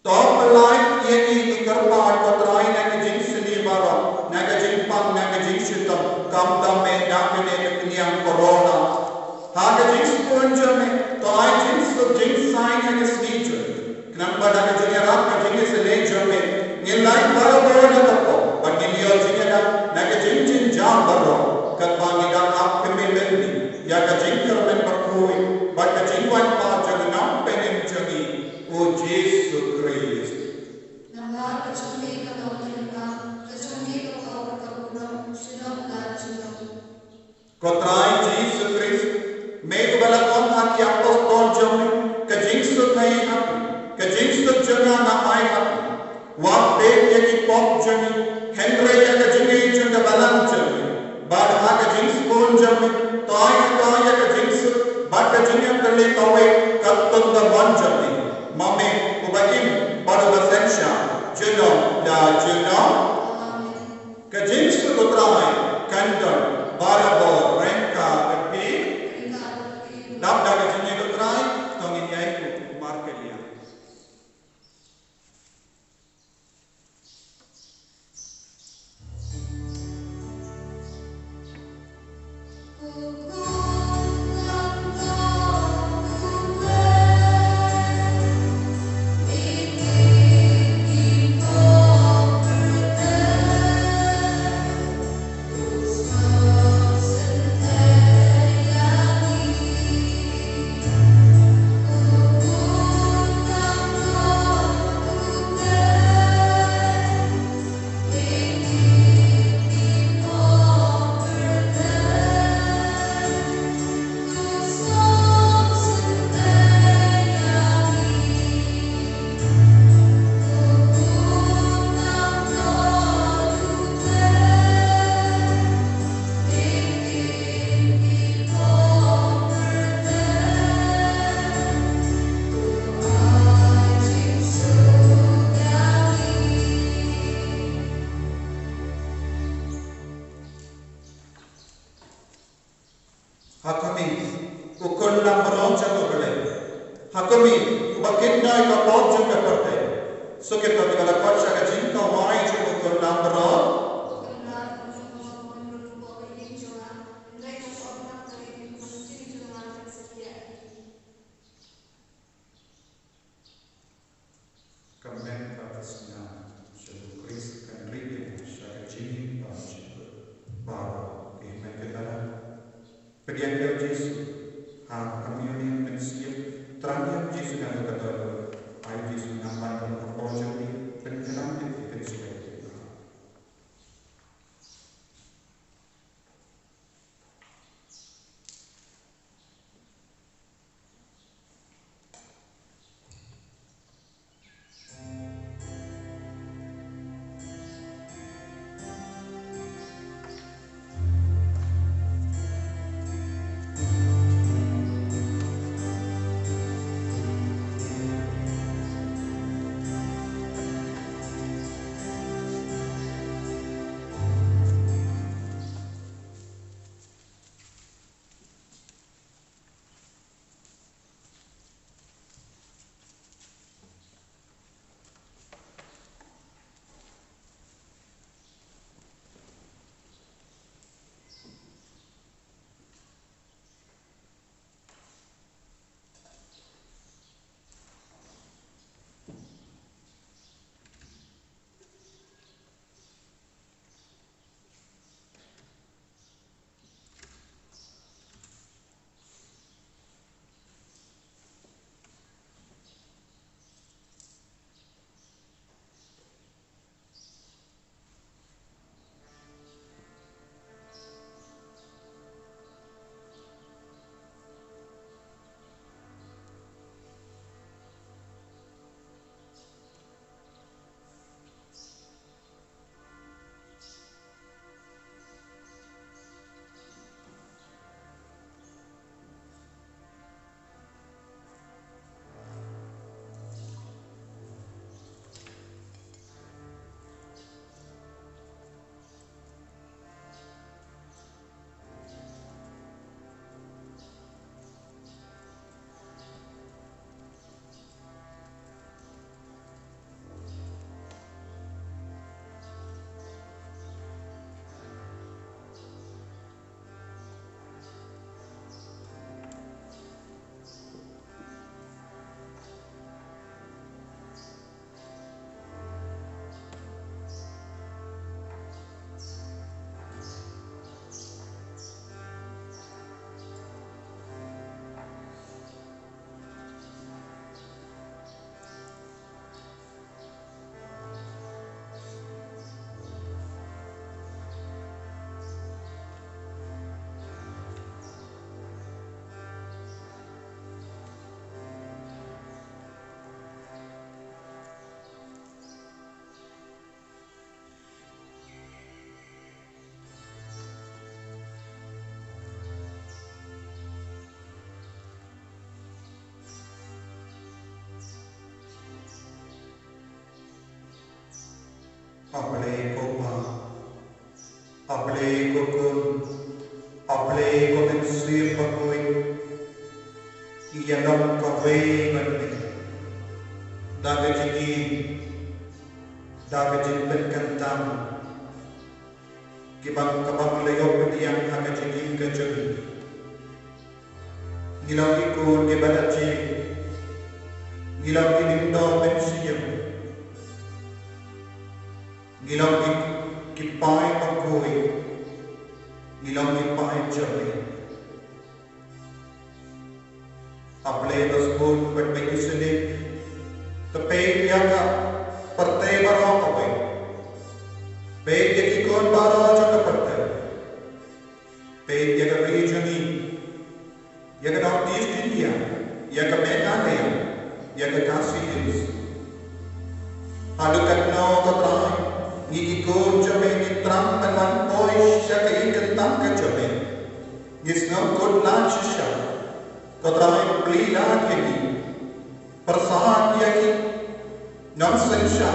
top life ye ki kar pa ko trai na ke jin sni bara na ke jin pa na ke jin shitam pada ke jini ram ke jini se le jome ngilai para bora na ko bagi dia jini na ke jin jam baro kat bangi da ap ke melni ya ke jin kar men bakoi bag ke jin wan pa jang nam penem jagi o Jesus Christ nama kecumi kalau terima kecumi kalau berkurang sudah berjumpa Kotrai Jesus Christ meg bala kon haki apostol jome ke jin su kai happy ke jin su jana na ai happy wa pe ye ki pop jani henry ya ke jin ei janga balan jame bad ha ke jin su kon jame toy ya ke jin su bad ke jin ya kale toy katton da man jame mame ubakim bad da sensha jeno da jeno ke jin su kotrai kandan barabo renka ke dap da ke jin ko trai tongin yai ko markelia Hakami ukon lam beronca to bele hakami ubakinda ka pojung ka perte so ke to kala pacha ka jinka wai je ukon lam beron kamen ka tasnya Jesus Christ kan rike shaka jini ba ba ke me ke dara Pedian Jesus, communion prinsip, terakhir Jesus yang kata, ayo Jesus nampak dan berpojok penjelang itu prinsip. Able kopa, able kokun, able komensir pakoi, ialam kawe manme, dagajigi, dagajin penkantam, kibang kabang layok petiang agajigi kajagi, gilang ikut kibadaji, gilang kinindo pensiyam, gilang kipai pakoi, gilang kipai jabe. Aple basbun berbekisini, tepe yaga perte barang apa? Pe yakikon barang juga perte. Pe yaga regioni, yaga northeast India, yaga Meghalaya, yaga Khasi Hills. Adukat no katrai. Ngikikon jabe ngitram penwan poish yaga ikentam ke jabe. Gisno kod lanchisha. Katrai pelila kini. Persahan yaki. Nonsensya.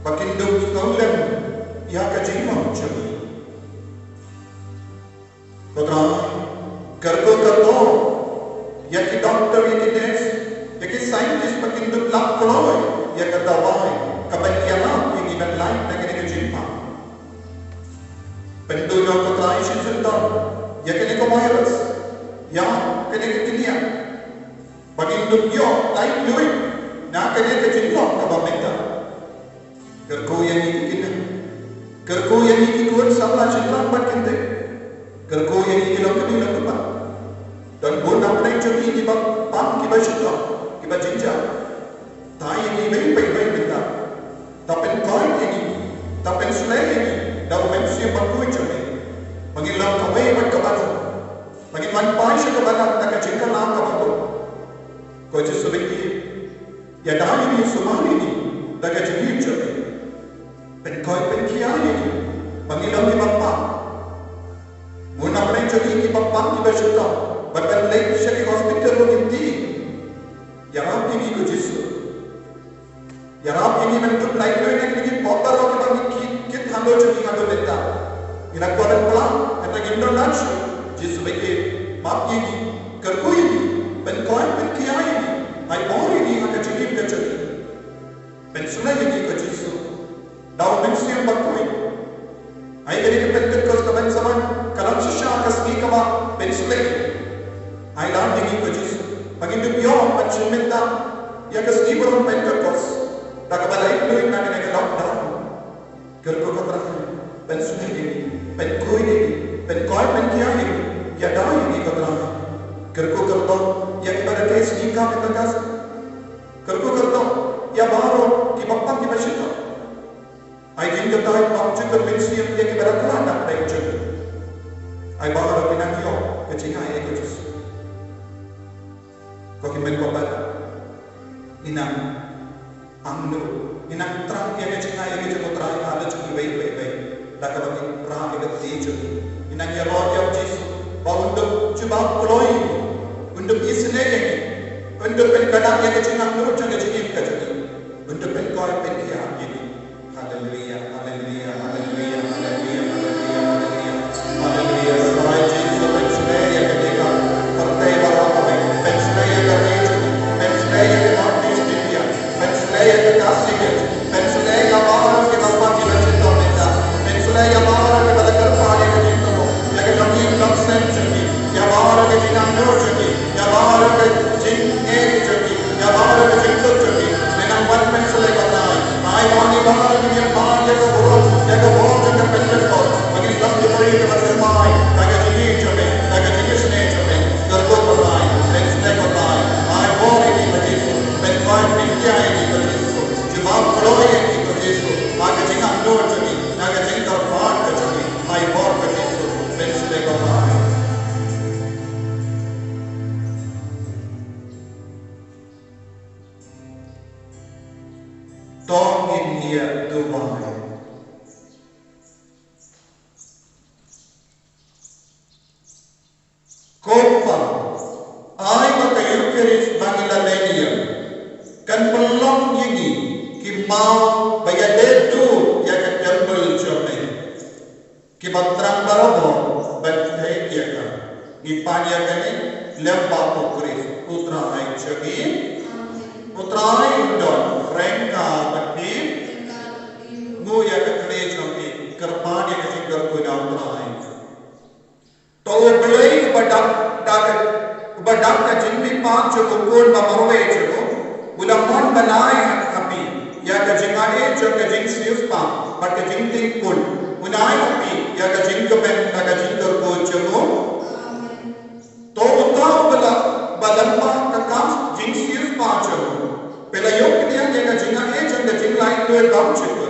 Pakinduk snolem. Yaga jimam jabe. Katrai kargo kargo. Yaki doktor yaki nurse. Yaki scientist pakinduk lak kloy. Yaga dawai. Kabanyanan yang iban lain dengan yang jumpa. Pentunya katrai shinsultan, ya kena virus, ya kena kimia. Bagi dunia lain duit, nak kena jumpa kabamenda. Kerko yang ikut, kerko yang ikut sahaja jumpa berkente, kerko yang ikut kami lakukan. Dan bukan apa yang jadi kita pam kita syukur, kita jinjau. Tai ini baik-baik benda. Tapi koi ini, tapi selai ini, dah mensia berkuih jadi. Mengilang kawai berkebatu, mengilang paisa kebatu, tak kecilkan lah kebatu. Kau just sebagai, ya dah ini semua ini, tak kecilkan jadi. Pen koi penkian ini, mengilang di bapa. Muna pernah jadi di bapa di bersyukur, berbentuk sebagai hospital begitu. Yang ini kau just. Ya Rab ini bentuk lain yang begini botol orang kita kit handle jadi handle benda. Ina kuaran pelan, kita gindo lunch, jadi sebagai map ini, kerku ini, benkoin benkia ini, ay bor ini akan jadi berjadi. Pensulai ini kejisu, daun bensiam berkuih. Ay jadi kepentet kos kawan zaman, kalau sisa kasih kawan pensulai, ay daun ini kejisu. Bagi dunia macam benda, ya kasih orang pentet kos. Tak kebalai itu nak kena lockdown. Kerja kontrak, pensunyi ini, penkoi ini, penkoi penkia ini, ya dah ini kontrak. Kerja yang ibarat kes nikah mentegas. Kerja ya baru kibapang kibasita. Aidin ketai pamcu kepensiun yang ibarat kelana dari juga. Ay baru pinangyo kecinga ini kecil. Kau kimen kobat, inang. Angdo, inang terang yang cina yang itu terang ada cukup baik. Dah kalau perang itu tiada. Inang ya Lord yang Yesus, bahawa untuk cuba peloi, untuk isnege, untuk penkadang yang cina angdo jangan jadi jadi, untuk penkoi penkia ini. Haleluya, haleluya, haleluya, haleluya, haleluya, haleluya, haleluya. Sebagai Yesus pensulai yang ketika partai bahawa pensulai yang kerja, pensulai yang artis dia. Pensulai yang kasih, pensulai yang orang kita bagi bercinta benda, pensulai yang orang kita berkerja yang cinta, yang kami dalam senjata, yang orang kita jinang jadi, yang orang kita jingeng jadi, yang orang kita jingkut jadi, dengan buat pensulai kata, ay bagi orang kita yang bagi yang keburuk yang pencetkot, bagi dalam diberi kita bermain, agak jingeng jadi, agak jingeng seneng jadi, kerja berai, pensulai kata, ay boleh ini begitu, pensulai penkia ini. Jemaah peloi yang ikut Yesus, maka jangan lupa jadi, maka jangan terfaham jadi, ay bor begitu, pensulai kata. Tongin dia Tuhan. Kopa, ay makayukiris bangilalenia, kan pelong ini. Mau bayar itu ya Kibatrang barobo bantay yaka. Ipanya kani lemba pukris putra ay chagi. Putra ay undon Franka bati. Nguya kakrejo ki karpanya kasi karkuina putra ay. To belay badak ka jinmi pang chukukul mamarwe chuku. Ulamon banay at kapi. Ya ka jingae chuk ka jing siyus pang. But ka jing ting kul. Unai kapi. Ya ka jing kapen ka jing karkul chuku. To utao balampa ka kam jing siyus pang chuku. Pelayok niya ya ka jingae chuk ka jing lain tuwe bang chuku.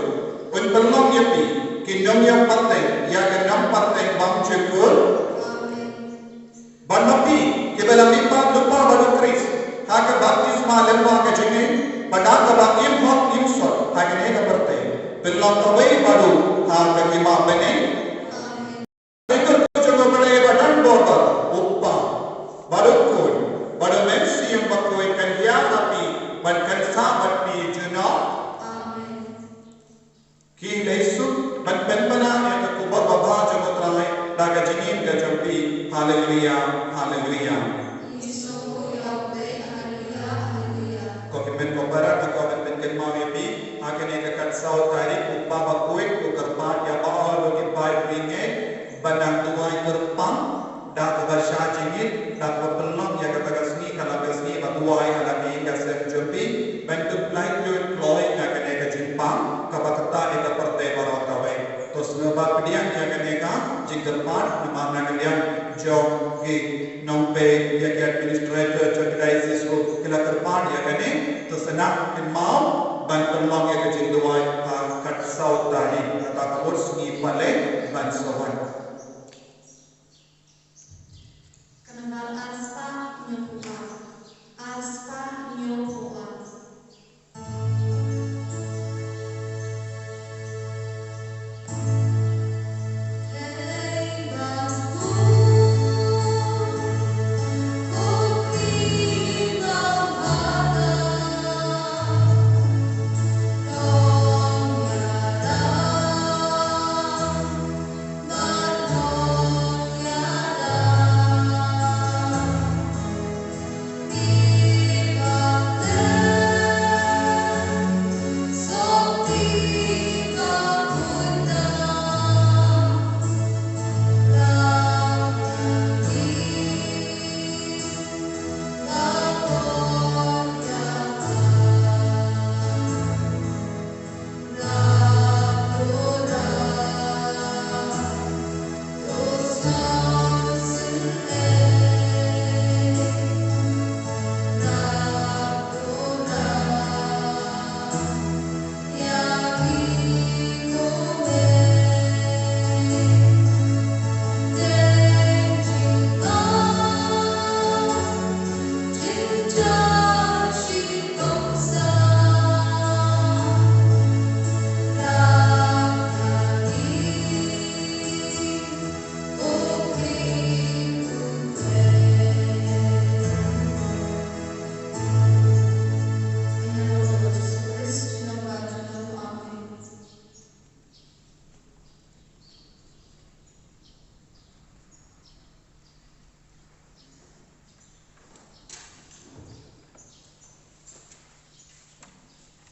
Un pelong yapi. Kinyong ya pateng. Ya ka nam pateng bang chuku. Banapi, kibela mipa lupa baru Kris. Haka baptisma lemba ke jini, pada kaba imhot imsot. Haka ne kaperte. Pelong kawai baru haka kima bene. Ikut kucing berde badan border uppa baru kun baru mensi yang bakoi kandia api bankan sahabat pi juna. Ki lesu banbana yang kubar baba jemutrai daga jinin ke jampi. Haleluya, haleluya. Kokimen kobarat atau kokimen kelma mebi akan ekakat saut tarik upah bakuik ukarpan ya bawal bagi baik binge banang tuai kerpang dak bersah jingit dak berpelang ya kata gasni kalau gasni batuai alami gasem jampi bentuk lain tuan kloy akan eka jimpang kabakata eka partai barotawai tos ngebab pediang ya akan eka jingkerpan nama kalian job के नौपे या के एडमिनिस्ट्रेटर चटकाइसिस को किला करपान या कने तो सना के माव बन परलोंग या के जिंदवाई कट साउथ ताही ता कोर्स की पले बन सोवन